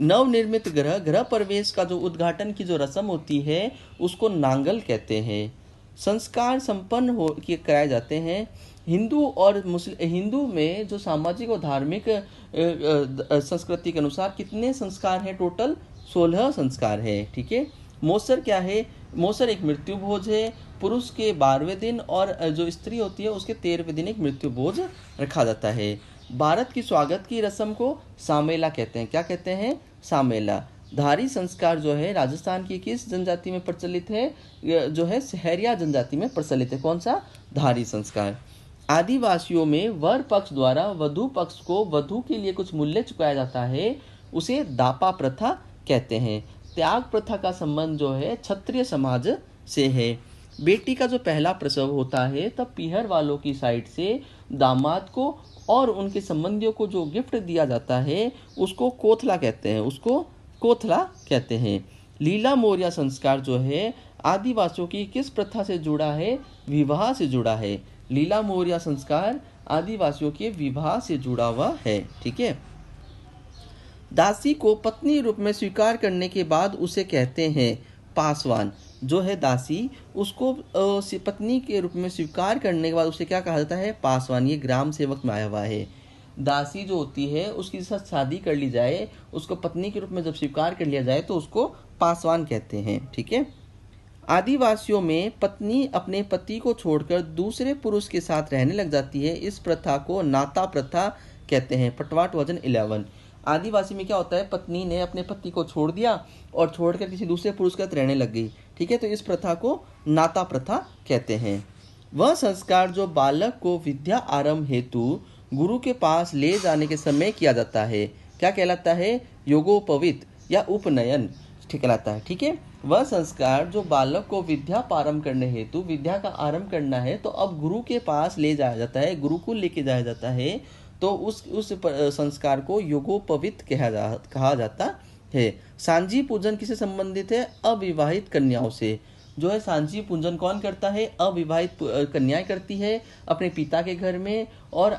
नवनिर्मित गृह प्रवेश का जो उद्घाटन की जो रस्म होती है उसको नांगल कहते हैं। संस्कार संपन्न हो के कराए जाते हैं। हिंदू में जो सामाजिक और धार्मिक संस्कृति के अनुसार कितने संस्कार हैं? टोटल 16 संस्कार है। ठीक है। मोसर क्या है? मोसर एक मृत्यु भोज है। पुरुष के 12वें दिन और जो स्त्री होती है उसके 13वें दिन एक मृत्यु भोज रखा जाता है। भारत की स्वागत की रस्म को सामेला कहते हैं। क्या कहते हैं? सामेला। धारी संस्कार जो है राजस्थान की किस जनजाति में प्रचलित है? जो है सहरिया जनजाति में प्रचलित है। कौन सा? धारी संस्कार। आदिवासियों में वर पक्ष द्वारा वधु पक्ष को वधु के लिए कुछ मूल्य चुकाया जाता है, उसे दापा प्रथा कहते हैं। त्याग प्रथा का संबंध जो है क्षत्रिय समाज से है। बेटी का जो पहला प्रसव होता है तब पीहर वालों की साइड से दामाद को और उनके संबंधियों को जो गिफ्ट दिया जाता है उसको कोथला कहते हैं। उसको कोथला कहते हैं। लीला मोरिया संस्कार जो है आदिवासियों की किस प्रथा से जुड़ा है? विवाह से जुड़ा है। लीला मोरिया संस्कार आदिवासियों के विवाह से जुड़ा हुआ है। ठीक है। दासी को पत्नी रूप में स्वीकार करने के बाद उसे कहते हैं पासवान। जो है दासी, उसको पत्नी के रूप में स्वीकार करने के बाद उसे क्या कहा जाता है? पासवान। ये ग्राम सेवक में आया हुआ है। दासी जो होती है उसके साथ शादी कर ली जाए, उसको पत्नी के रूप में जब स्वीकार कर लिया जाए तो उसको पासवान कहते हैं। ठीक है। आदिवासियों में पत्नी अपने पति को छोड़कर दूसरे पुरुष के साथ रहने लग जाती है, इस प्रथा को नाता प्रथा कहते हैं। पटवा 2011। आदिवासी में क्या होता है? पत्नी ने अपने पति को छोड़ दिया और छोड़कर किसी दूसरे पुरुष के साथ रहने लग गई। ठीक है। तो इस प्रथा को नाता प्रथा कहते हैं। वह संस्कार जो बालक को विद्या आरंभ हेतु गुरु के पास ले जाने के समय किया जाता है क्या कहलाता है? योगोपवीत या उपनयन कहलाता है। ठीक है। वह संस्कार जो बालक को विद्या प्रारंभ करने हेतु विद्या का आरंभ करना है तो अब गुरु के पास ले जाया जाता है, गुरुकुल लेके जाया जाता है, तो उस संस्कार को योगोपवीत कहा जाता है। सांझी पूजन किससे संबंधित है? अविवाहित कन्याओं से। जो है सांझी पूजन कौन करता है? अविवाहित कन्याएं करती है अपने पिता के घर में, और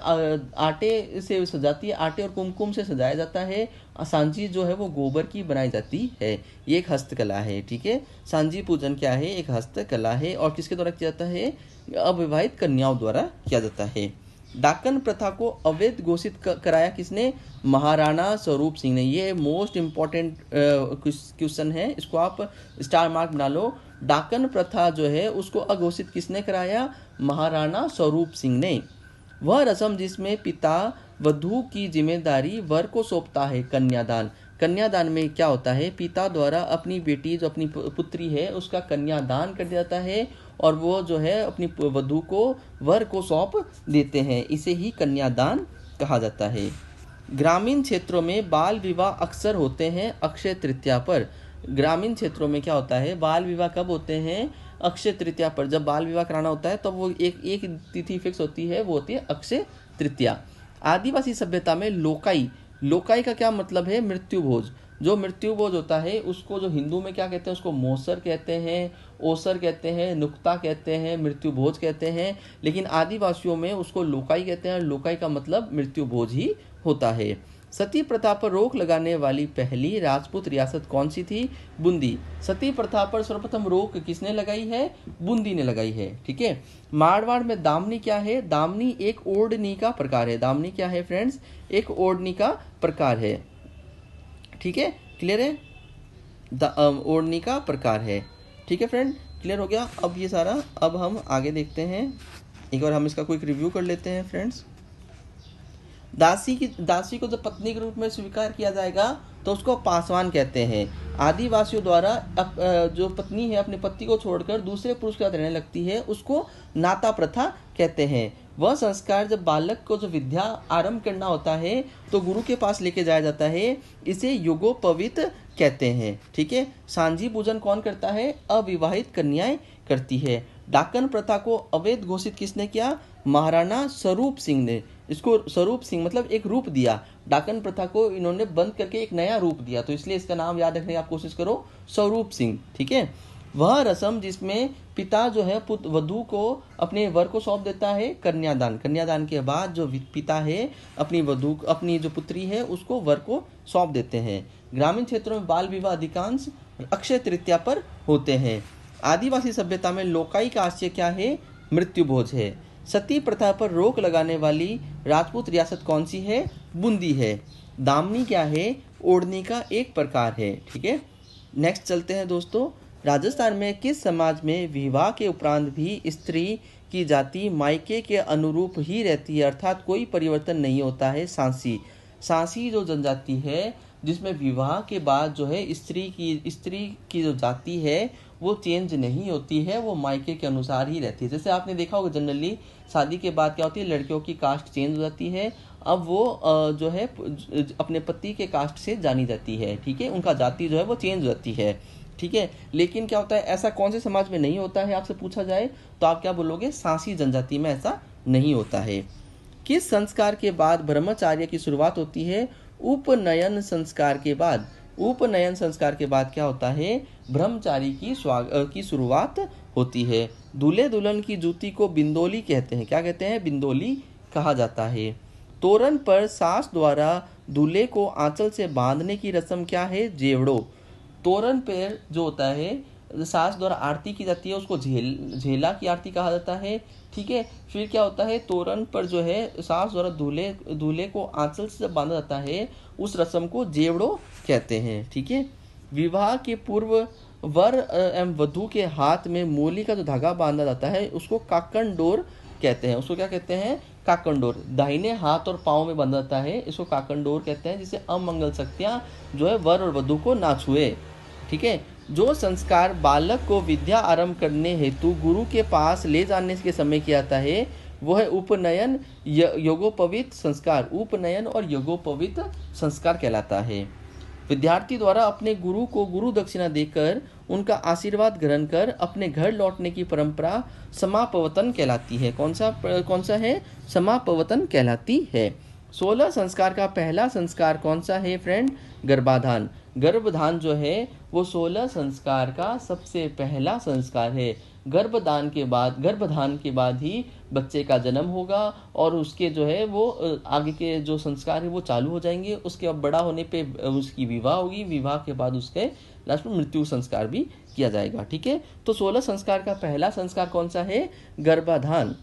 आटे से सजाती है, आटे और कुमकुम से सजाया जाता है। सांझी जो है वो गोबर की बनाई जाती है। ये एक हस्तकला है। ठीक है। सांझी पूजन क्या है? एक हस्तकला है। और किसके द्वारा किया जाता है? अविवाहित कन्याओं द्वारा किया जाता है। डाकन प्रथा को अवैध घोषित कराया किसने? महाराणा स्वरूप सिंह ने। ये मोस्ट इम्पॉर्टेंट क्वेश्चन है, इसको आप स्टार मार्क बना लो। डाकन प्रथा जो है उसको अघोषित किसने कराया? महाराणा स्वरूप सिंह ने। वह रस्म जिसमें पिता वधू की जिम्मेदारी वर को सौंपता है, कन्यादान। कन्यादान में क्या होता है? पिता द्वारा अपनी बेटी जो अपनी पुत्री है उसका कन्यादान कर दिया जाता है और वो जो है अपनी वधू को वर को सौंप देते हैं, इसे ही कन्यादान कहा जाता है। ग्रामीण क्षेत्रों में बाल विवाह अक्सर होते हैं अक्षय तृतीया पर। ग्रामीण क्षेत्रों में क्या होता है, बाल विवाह कब होते हैं, अक्षय तृतीया पर। जब बाल विवाह कराना होता है तब वो एक तिथि फिक्स होती है, वो होती है अक्षय तृतीया। आदिवासी सभ्यता में लोकाई, लोकाई का क्या मतलब है, मृत्यु भोज। जो मृत्यु भोज होता है उसको जो हिंदू में क्या कहते हैं, उसको मोसर कहते हैं, ओसर कहते हैं, नुक्ता कहते हैं, मृत्यु भोज कहते हैं, लेकिन आदिवासियों में उसको लोकाई कहते हैं। लोकाई का मतलब मृत्यु भोज ही होता है। सती प्रथा पर रोक लगाने वाली पहली राजपूत रियासत कौन सी थी, बूंदी। सती प्रथा पर सर्वप्रथम रोक किसने लगाई है, बूंदी ने लगाई है। ठीक है। मारवाड़ में दामनी क्या है, दामनी एक ओढ़नी का प्रकार है। दामनी क्या है फ्रेंड्स, एक ओढ़नी का प्रकार है। ठीक है, क्लियर है, ओढ़नी का प्रकार है। ठीक है फ्रेंड, क्लियर हो गया। अब ये सारा, अब हम आगे देखते हैं, एक बार हम इसका क्विक रिव्यू कर लेते हैं फ्रेंड्स। दासी को जब पत्नी के रूप में स्वीकार किया जाएगा तो उसको पासवान कहते हैं। आदिवासियों द्वारा जो पत्नी है अपने पति को छोड़कर दूसरे पुरुष के साथ रहने लगती है उसको नाता प्रथा कहते हैं। वह संस्कार जब बालक को जो विद्या आरंभ करना होता है तो गुरु के पास लेके जाया जाता है, इसे युगोपवीत कहते हैं। ठीक है। सांझी पूजन कौन करता है, अविवाहित कन्याएं करती है। डाकन प्रथा को अवैध घोषित किसने किया, महाराणा स्वरूप सिंह ने। इसको स्वरूप सिंह मतलब एक रूप दिया, डाकन प्रथा को इन्होंने बंद करके एक नया रूप दिया, तो इसलिए इसका नाम याद रखने की आप कोशिश करो, स्वरूप सिंह। ठीक है। वह रस्म जिसमें पिता जो है वधू को अपने वर को सौंप देता है, कन्यादान। कन्यादान के बाद जो पिता है अपनी वधू, अपनी जो पुत्री है उसको वर को सौंप देते हैं। ग्रामीण क्षेत्रों में बाल विवाह अधिकांश अक्षय तृतीया पर होते हैं। आदिवासी सभ्यता में लोकाई का आशय क्या है, मृत्यु भोज है। सती प्रथा पर रोक लगाने वाली राजपूत रियासत कौन सी है, बूंदी है। दामनी क्या है, ओढ़नी का एक प्रकार है। ठीक है। नेक्स्ट चलते हैं दोस्तों। राजस्थान में किस समाज में विवाह के उपरांत भी स्त्री की जाति मायके के अनुरूप ही रहती है, अर्थात कोई परिवर्तन नहीं होता है, सांसी। सांसी जो जनजाति है जिसमें विवाह के बाद जो है स्त्री की जो जाति है वो चेंज नहीं होती है, वो मायके के अनुसार ही रहती है। जैसे आपने देखा होगा जनरली शादी के बाद क्या होती है, लड़कियों की कास्ट चेंज हो जाती है, अब वो जो है अपने पति के कास्ट से जानी जाती है। ठीक है, उनका जाति जो है वो चेंज हो जाती है। ठीक है। लेकिन क्या होता है, ऐसा कौन से समाज में नहीं होता है आपसे पूछा जाए तो आप क्या बोलोगे, सांसी जनजाति में ऐसा नहीं होता है। किस संस्कार के बाद ब्रह्मचार्य की शुरुआत होती है, उपनयन संस्कार के बाद। उपनयन संस्कार के बाद क्या होता है, ब्रह्मचारी की शुरुआत होती है। दूल्हे दुल्हन की जूती को बिंदोली कहते हैं, क्या कहते हैं, बिंदोली कहा जाता है। तोरण पर सास द्वारा दूल्हे को आंचल से बांधने की रस्म क्या है, जेवड़ो। तोरण पर जो होता है सास द्वारा आरती की जाती है उसको झेला की आरती कहा जाता है। ठीक है। फिर क्या होता है, तोरण पर जो है सास द्वारा दूल्हे को आंचल से जब बांधा जाता है उस रस्म को जेवड़ो कहते हैं। ठीक है। विवाह के पूर्व वर एवं वधू के हाथ में मोली का जो धागा बांधा जाता है उसको काकंडोर कहते हैं। उसको क्या कहते हैं, काकंडोर। दाहिने हाथ और पाँव में बांधा जाता है, इसको काकंडोर कहते हैं, जिससे अमंगल शक्तियाँ जो है वर और वधू को ना छुए। ठीक है। जो संस्कार बालक को विद्या आरंभ करने हेतु गुरु के पास ले जाने के समय किया जाता है वो है उपनयन यज्ञोपवीत संस्कार। उपनयन और यज्ञोपवीत संस्कार कहलाता है। विद्यार्थी द्वारा अपने गुरु को गुरु दक्षिणा देकर उनका आशीर्वाद ग्रहण कर अपने घर लौटने की परंपरा समापवतन कहलाती है। कौन सा है, समापवतन कहलाती है। 16 संस्कार का पहला संस्कार कौन सा है फ्रेंड, गर्भाधान। गर्भधान जो है वो 16 संस्कार का सबसे पहला संस्कार है। गर्भधान के बाद ही बच्चे का जन्म होगा और उसके जो है वो आगे के जो संस्कार है वो चालू हो जाएंगे। उसके अब बड़ा होने पे उसकी विवाह होगी, विवाह के बाद उसके लास्ट में मृत्यु संस्कार भी किया जाएगा। ठीक है। तो 16 संस्कार का पहला संस्कार कौन सा है, गर्भाधान।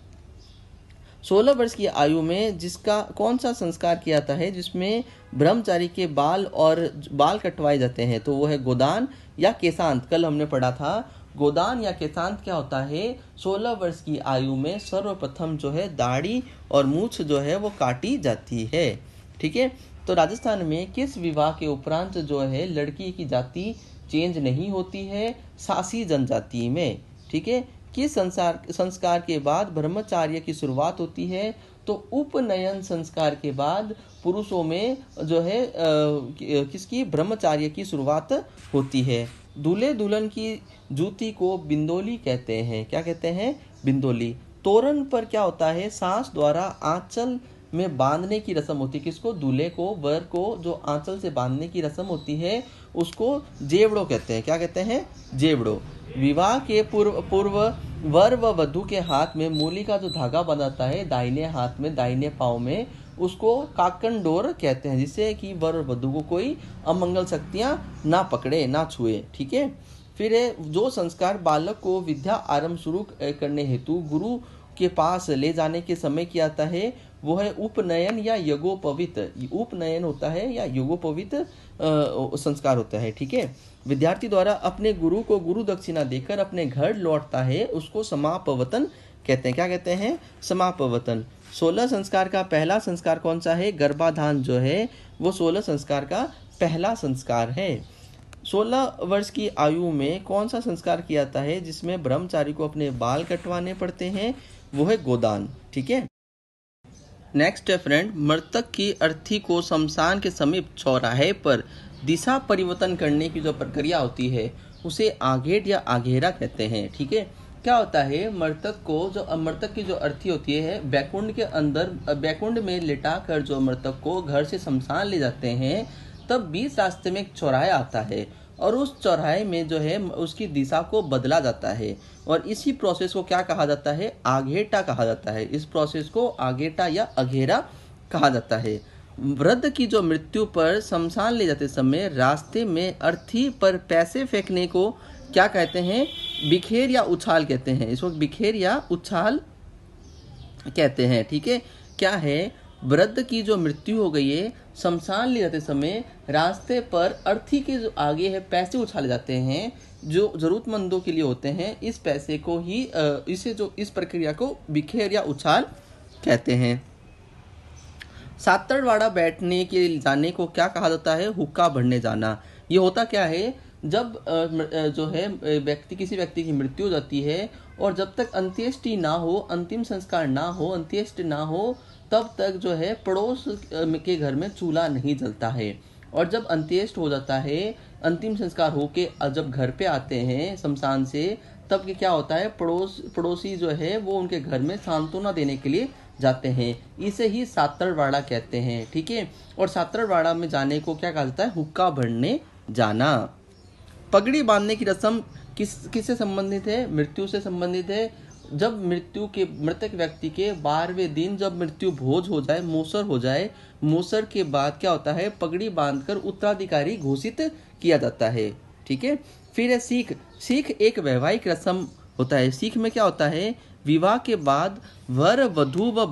16 वर्ष की आयु में जिसका कौन सा संस्कार किया जाता है जिसमें ब्रह्मचारी के बाल कटवाए जाते हैं, तो वो है गोदान या केशांत। कल हमने पढ़ा था गोदान या केशांत क्या होता है, 16 वर्ष की आयु में सर्वप्रथम जो है दाढ़ी और मूछ जो है वो काटी जाती है। ठीक है। तो राजस्थान में किस विवाह के उपरांत जो है लड़की की जाति चेंज नहीं होती है, सासी जनजाति में। ठीक है। किस संस्कार के बाद ब्रह्मचार्य की शुरुआत होती है, तो उपनयन संस्कार के बाद पुरुषों में जो है किसकी ब्रह्मचार्य की शुरुआत होती है। दूल्हे दुल्हन की जूती को बिंदोली कहते हैं। क्या कहते हैं? बिंदोली। तोरण पर क्या होता है? सास द्वारा आंचल में बांधने की रस्म होती है। किसको? दूल्हे को, वर को जो आंचल से बांधने की रस्म होती है उसको जेवड़ो कहते हैं। क्या कहते हैं? जेवड़ो। विवाह के पूर्व वर व वधू के हाथ में मूली का जो धागा बंधाता है दाहिने हाथ में दाहिने पांव में, उसको काकन डोर कहते हैं, जिससे कि वर और वधू को कोई अमंगल शक्तियां ना पकड़े, ना छुए। ठीक है। फिर जो संस्कार बालक को विद्या आरंभ शुरू करने हेतु गुरु के पास ले जाने के समय किया जाता है वो है उपनयन या यज्ञोपवीत। उपनयन होता है या यज्ञोपवीत संस्कार होता है। ठीक है। विद्यार्थी द्वारा अपने गुरु को गुरु दक्षिणा देकर अपने घर लौटता है, उसको समापवतन कहते हैं। क्या कहते हैं? समापवतन। 16 संस्कार का पहला संस्कार कौन सा है? गर्भाधान जो है वो 16 संस्कार का पहला संस्कार है। 16 वर्ष की आयु में कौन सा संस्कार किया जाता है जिसमें ब्रह्मचारी को अपने बाल कटवाने पड़ते हैं? वो है गोदान। ठीक है। नेक्स्ट है फ्रेंड, मृतक की अर्थी को शमशान के समीप चौराहे पर दिशा परिवर्तन करने की जो प्रक्रिया होती है उसे आघेट या आघेरा कहते हैं। ठीक है। क्या होता है? मृतक की जो अर्थी होती है बैकुंठ के अंदर, बैकुंठ में लिटा कर जो मृतक को घर से शमशान ले जाते हैं, तब बीच रास्ते में एक चौराहा आता है और उस चौराहे में जो है उसकी दिशा को बदला जाता है और इसी प्रोसेस को क्या कहा जाता है? आघेटा कहा जाता है। इस प्रोसेस को आघेटा या अघेरा कहा जाता है। वृद्ध की जो मृत्यु पर शमशान ले जाते समय रास्ते में अर्थी पर पैसे फेंकने को क्या कहते हैं? बिखेर या उछाल कहते हैं। इसको बिखेर या उछाल कहते हैं। ठीक है। क्या है? वृद्ध की जो मृत्यु हो गई है, शमशान ले जाते समय रास्ते पर अर्थी के जो आगे है पैसे उछाले जाते हैं जो जरूरतमंदों के लिए होते हैं। इस पैसे को ही इस प्रक्रिया को बिखेर या उछाल कहते हैं। सातड़वाड़ा बैठने के जाने को क्या कहा जाता है? हुक्का भरने जाना। ये होता क्या है? जब जो है किसी व्यक्ति की मृत्यु हो जाती है और जब तक अंत्येष्टि ना हो, अंतिम संस्कार ना हो, अंत्येष्टि ना हो, तब तक जो है पड़ोस के घर में चूल्हा नहीं जलता है। और जब अंत्येष्ट हो जाता है, अंतिम संस्कार होके जब घर पे आते हैं शमशान से, तब क्या होता है? पड़ोसी जो है वो उनके घर में सांत्वना देने के लिए जाते हैं। इसे ही सातड़वाड़ा कहते हैं। ठीक है। और सातड़वाड़ा में जाने को क्या कहा जाता है? हुक्का भरने जाना। पगड़ी बांधने की रस्म किससे संबंधित है? मृत्यु से संबंधित है। जब मृतक व्यक्ति के 12वें दिन जब मृत्यु भोज हो जाए, मूसर हो जाए, मूसर के बाद क्या होता है? पगड़ी बांधकर उत्तराधिकारी घोषित किया जाता है। ठीक है। फिर है सीख एक वैवाहिक रस्म होता है। सीख में क्या होता है? विवाह के बाद वर वधू व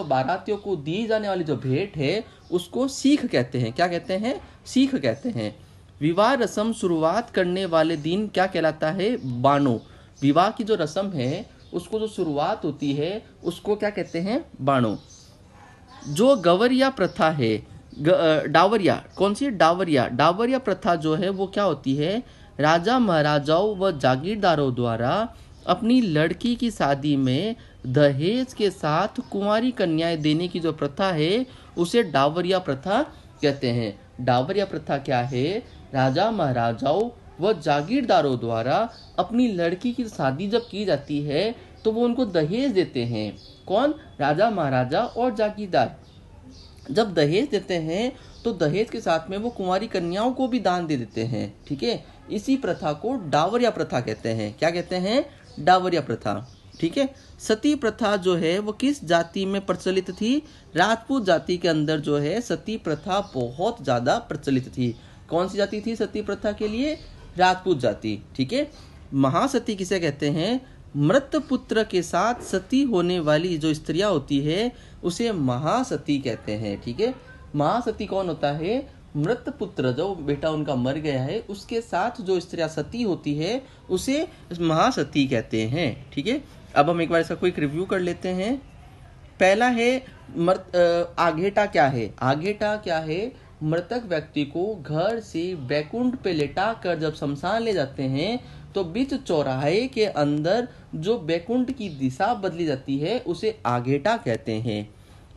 बारातियों को दी जाने वाली जो भेंट है उसको सीख कहते हैं। क्या कहते हैं? सीख कहते हैं। विवाह रस्म शुरुआत करने वाले दिन क्या कहलाता है? बानो। विवाह की जो रस्म है उसको जो शुरुआत होती है उसको क्या कहते हैं? बानो। जो गवरिया प्रथा है, डावरिया, कौन सी? डावरिया प्रथा जो है वो क्या होती है? राजा महाराजाओं व जागीरदारों द्वारा अपनी लड़की की शादी में दहेज के साथ कुंवारी कन्याएं देने की जो प्रथा है उसे डावरिया प्रथा कहते हैं। डावरिया प्रथा क्या है? राजा महाराजाओं व जागीरदारों द्वारा अपनी लड़की की शादी जब की जाती है तो वो उनको दहेज देते हैं। कौन? राजा महाराजा और जागीरदार जब दहेज देते हैं तो दहेज के साथ में वो कुंवारी कन्याओं को भी दान दे देते हैं। ठीक है। इसी प्रथा को डावरिया प्रथा कहते हैं। क्या कहते हैं? डावरिया प्रथा। ठीक है। सती प्रथा जो है वो किस जाति में प्रचलित थी? राजपूत जाति के अंदर जो है सती प्रथा बहुत ज्यादा प्रचलित थी। कौन सी जाति थी सती प्रथा के लिए? राजपूत जाति। ठीक है। महासती किसे कहते हैं? मृत पुत्र के साथ सती होने वाली जो स्त्रियां होती है उसे महासती कहते हैं। ठीक है। महासती कौन होता है? मृत पुत्र, जो बेटा उनका मर गया है, उसके साथ जो स्त्रियां सती होती है उसे महासती कहते हैं। ठीक है। अब हम एक बार इसका क्विक रिव्यू कर लेते हैं। पहला है आघेटा क्या है? आघेटा क्या है? मृतक व्यक्ति को घर से बैकुंठ पे लेटा कर जब शमशान ले जाते हैं तो बीच चौराहे के अंदर जो बैकुंठ की दिशा बदली जाती है उसे आघेटा कहते हैं।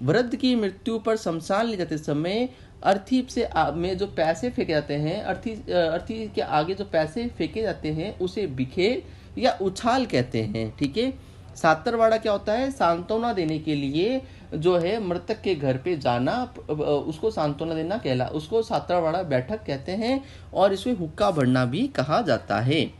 वृद्ध की मृत्यु पर शमशान ले जाते समय अर्थी में जो पैसे फेंके जाते हैं, अर्थी के आगे जो पैसे फेंके जाते हैं उसे बिखेर या उछाल कहते हैं। ठीक है। सातरवाड़ा क्या होता है? सांत्वना देने के लिए जो है मृतक के घर पे जाना, उसको सांत्वना देना उसको सातरवाड़ा बैठक कहते हैं और इसमें हुक्का भरना भी कहा जाता है।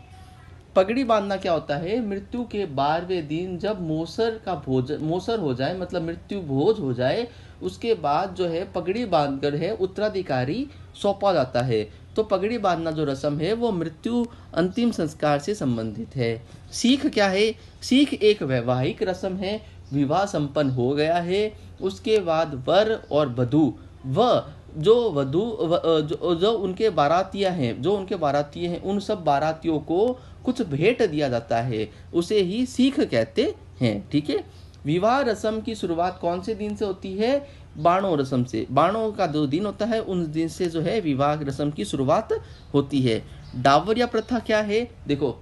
पगड़ी बांधना क्या होता है? मृत्यु के 12वें दिन जब मोसर हो जाए, मतलब मृत्यु भोज हो जाए, उसके बाद जो है पगड़ी बांधकर है उत्तराधिकारी सौंपा जाता है। तो पगड़ी बांधना जो रस्म है वो मृत्यु अंतिम संस्कार से संबंधित है। सीख क्या है? सीख एक वैवाहिक रस्म है। विवाह संपन्न हो गया है, उसके बाद वर और वधू जो उनके बारातियां हैं उन सब बारातियों को कुछ भेंट दिया जाता है, उसे ही सीख कहते हैं। ठीक है। विवाह रस्म की शुरुआत कौन से दिन से होती है? बाणों रस्म से। बाणों का जो दिन होता है उन दिन से जो है विवाह रस्म की शुरुआत होती है। डावर या प्रथा क्या है? देखो,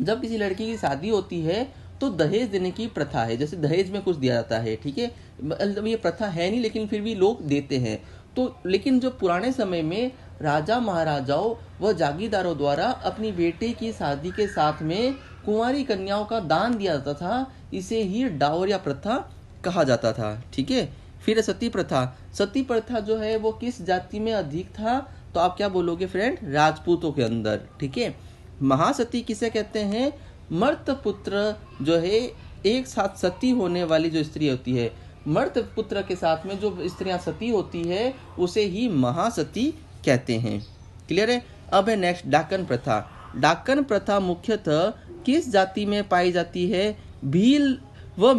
जब किसी लड़की की शादी होती है तो दहेज देने की प्रथा है, जैसे दहेज में कुछ दिया जाता है। ठीक है। मतलब ये प्रथा है नहीं, लेकिन फिर भी लोग देते हैं। तो लेकिन जो पुराने समय में राजा महाराजाओं व जागीरदारों द्वारा अपनी बेटी की शादी के साथ में कुंवारी कन्याओं का दान दिया जाता था, इसे ही डावर या प्रथा कहा जाता था। ठीक है। फिर सती प्रथा। सती प्रथा जो है वो किस जाति में अधिक था? तो आप क्या बोलोगे फ्रेंड? राजपूतों के अंदर। ठीक है। महासती किसे कहते हैं? मर्त पुत्र जो है एक साथ सती होने वाली जो स्त्री होती है, मर्त पुत्र के साथ में जो स्त्रियां सती होती है उसे ही महासती कहते हैं। क्लियर है। अब है नेक्स्ट डाकन प्रथा। डाकन प्रथा मुख्यतः किस जाति में पाई जाती है? भील व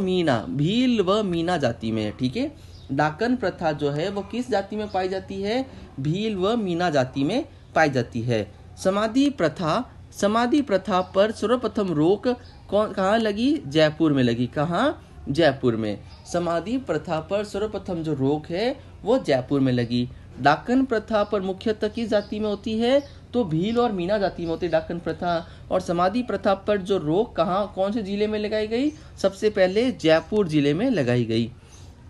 मीना जाति में। ठीक है। डाकन प्रथा जो है वो किस जाति में पाई जाती है? भील व मीना जाति में पाई जाती है। समाधि प्रथा पर सर्वप्रथम रोक कहाँ लगी? जयपुर में लगी। कहाँ? जयपुर में। समाधि प्रथा पर सर्वप्रथम जो रोक है वो जयपुर में लगी। डाकन प्रथा पर मुख्यतः किस जाति में होती है? तो भील और मीना जाति में होती है डाकन प्रथा। और समाधि प्रथा पर जो रोक कौन से जिले में लगाई गई? सबसे पहले जयपुर जिले में लगाई गई।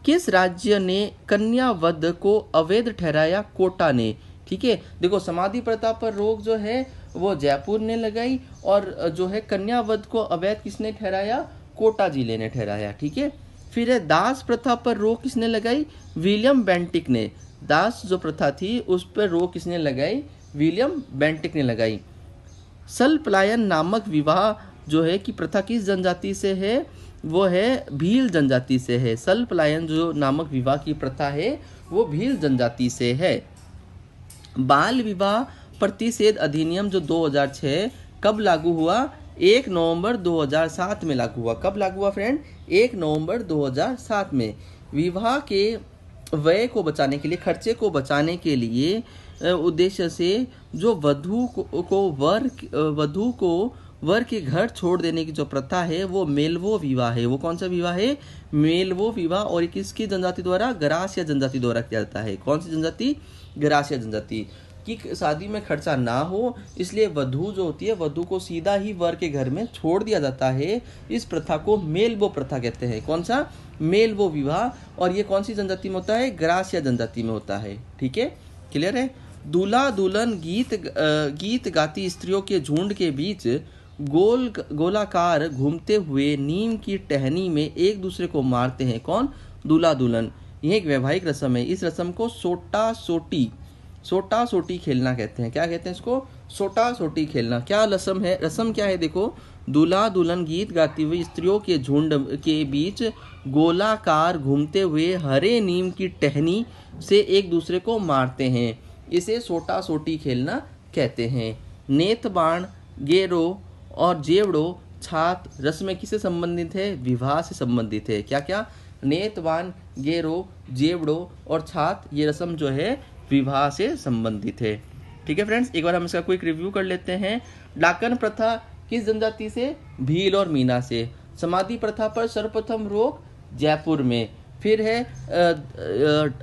किस राज्य ने कन्यावध को अवैध ठहराया? कोटा ने। ठीक है। देखो, समाधि प्रथा पर रोक जो है वो जयपुर ने लगाई और जो है कन्यावध को अवैध किसने ठहराया? कोटा जिले ने ठहराया। ठीक है। फिर है दास प्रथा पर रोक किसने लगाई? विलियम बेंटिक ने। दास जो प्रथा थी उस पर रोक किसने लगाई? विलियम बेंटिक ने लगाई। सलपलायन नामक विवाह जो है कि प्रथा किस जनजाति से है? वो है भील जनजाति से है। सलपलायन जो नामक विवाह की प्रथा है वो भील जनजाति से है। बाल विवाह प्रतिषेध अधिनियम जो 2006 कब लागू हुआ? 1 नवंबर 2007 में लागू हुआ। कब लागू हुआ फ्रेंड? 1 नवंबर 2007 में। विवाह के व्यय को बचाने के लिए, खर्चे को बचाने के लिए उद्देश्य से जो वधू को वर के घर छोड़ देने की जो प्रथा है वो मेलवो विवाह है। वो कौन सा विवाह है? मेलवो विवाह। और किसकी जनजाति द्वारा? गरासिया जनजाति द्वारा किया जाता है। कौन सी जनजाति? गरासिया जनजाति। कि शादी में खर्चा ना हो इसलिए वधू जो होती है, वधू को सीधा ही वर के घर में छोड़ दिया जाता है। इस प्रथा को मेलवो प्रथा कहते हैं। कौन सा? मेलवो विवाह। और ये कौन सी जनजाति में होता है? गरासिया जनजाति में होता है। ठीक है। क्लियर है। दूल्हा दुल्हन गीत गाती स्त्रियों के झुंड के बीच गोलाकार घूमते हुए नीम की टहनी में एक दूसरे को मारते हैं। कौन? दूल्हा दुल्हन। यह एक वैवाहिक रस्म है। इस रस्म को सोटा सोटी खेलना कहते हैं। क्या कहते हैं इसको? सोटा सोटी खेलना। क्या रस्म है? रस्म क्या है? देखो, दूल्हा दुल्हन गीत गाती हुई स्त्रियों के झुंड के बीच गोलाकार घूमते हुए हरे नीम की टहनी से एक दूसरे को मारते हैं। इसे सोटा सोटी खेलना कहते हैं। नेत बाण, गेरो और जेवड़ो छात रस्म किससे संबंधित है? विवाह से संबंधित है। क्या क्या? नेत बाण, गेरो, जेवड़ो और छात, ये रस्म जो है विवाह से संबंधित है। ठीक है फ्रेंड्स, एक बार हम इसका क्विक रिव्यू कर लेते हैं। डाकन प्रथा किस जनजाति से? भील और मीना से। समाधि प्रथा पर सर्वप्रथम रोक जयपुर में। फिर है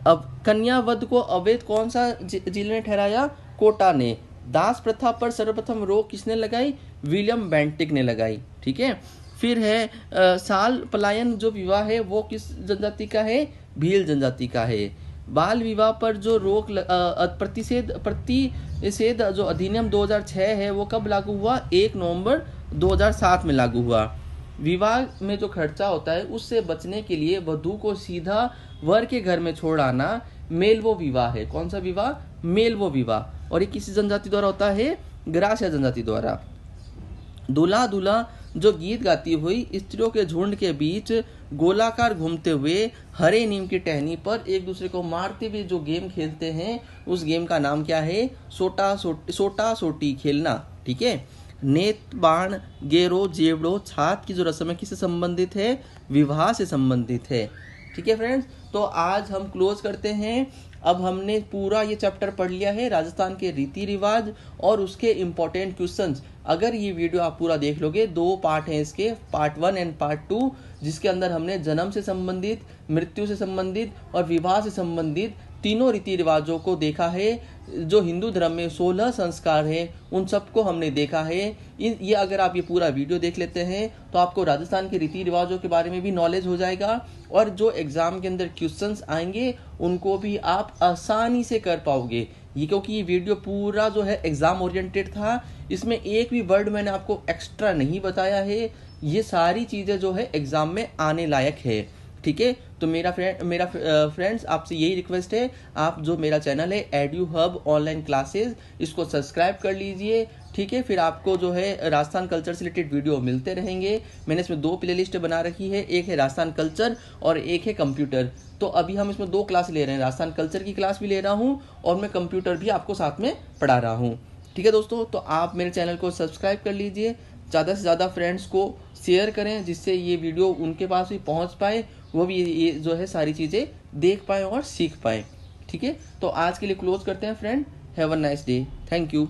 अब कन्यावध को अवैध कौन सा जिले ने ठहराया? कोटा ने। दास प्रथा पर सर्वप्रथम रोक किसने लगाई? विलियम बेंटिक ने लगाई। ठीक है। फिर है साल पलायन जो विवाह है वो किस जनजाति का है? भील जनजाति का है। बाल विवाह पर जो रोक प्रतिषेध जो अधिनियम 2006 है वो कब लागू हुआ? 1 नवंबर 2007 में लागू हुआ। विवाह में जो खर्चा होता है उससे बचने के लिए वधू को सीधा वर के घर में छोड़ आना मेलवो विवाह है। कौन सा विवाह? मेलवो विवाह। और ये किसी जनजाति द्वारा होता है? ग्रासिया जनजाति द्वारा। दूल्हा दूल्हा जो गीत गाती हुई स्त्रियों के झुंड के बीच गोलाकार घूमते हुए हरे नीम की टहनी पर एक दूसरे को मारते हुए जो गेम खेलते हैं उस गेम का नाम क्या है? सोटा सोटी खेलना। ठीक है। नेत बाण गेरो जेवड़ो छात की जो रस्म है किससे संबंधित है? विवाह से संबंधित है। ठीक है फ्रेंड्स, तो आज हम क्लोज करते हैं। अब हमने पूरा ये चैप्टर पढ़ लिया है, राजस्थान के रीति रिवाज और उसके इम्पोर्टेंट क्वेश्चंस। अगर ये वीडियो आप पूरा देख लोगे, 2 पार्ट हैं इसके, पार्ट 1 एंड पार्ट 2, जिसके अंदर हमने जन्म से संबंधित, मृत्यु से संबंधित और विवाह से संबंधित तीनों रीति रिवाजों को देखा है। जो हिंदू धर्म में 16 संस्कार है उन सबको हमने देखा है। ये अगर आप ये पूरा वीडियो देख लेते हैं तो आपको राजस्थान के रीति रिवाजों के बारे में भी नॉलेज हो जाएगा और जो एग्जाम के अंदर क्वेश्चंस आएंगे उनको भी आप आसानी से कर पाओगे। ये क्योंकि ये वीडियो पूरा जो है एग्जाम ओरिएंटेड था, इसमें एक भी वर्ड मैंने आपको एक्स्ट्रा नहीं बताया है। ये सारी चीजें जो है एग्जाम में आने लायक है। ठीक है। तो मेरा फ्रेंड्स आपसे यही रिक्वेस्ट है, आप जो मेरा चैनल है एड्यू हब ऑनलाइन क्लासेस, इसको सब्सक्राइब कर लीजिए। ठीक है। फिर आपको जो है राजस्थान कल्चर से रिलेटेड वीडियो मिलते रहेंगे। मैंने इसमें 2 प्लेलिस्ट बना रखी है, एक है राजस्थान कल्चर और एक है कंप्यूटर। तो अभी हम इसमें 2 क्लास ले रहे हैं, राजस्थान कल्चर की क्लास भी ले रहा हूँ और मैं कंप्यूटर भी आपको साथ में पढ़ा रहा हूँ। ठीक है दोस्तों, तो आप मेरे चैनल को सब्सक्राइब कर लीजिए, ज़्यादा से ज़्यादा फ्रेंड्स को शेयर करें जिससे ये वीडियो उनके पास भी पहुँच पाए, वो भी ये जो है सारी चीज़ें देख पाए और सीख पाए। ठीक है। तो आज के लिए क्लोज करते हैं friend. Have a nice day. Thank you.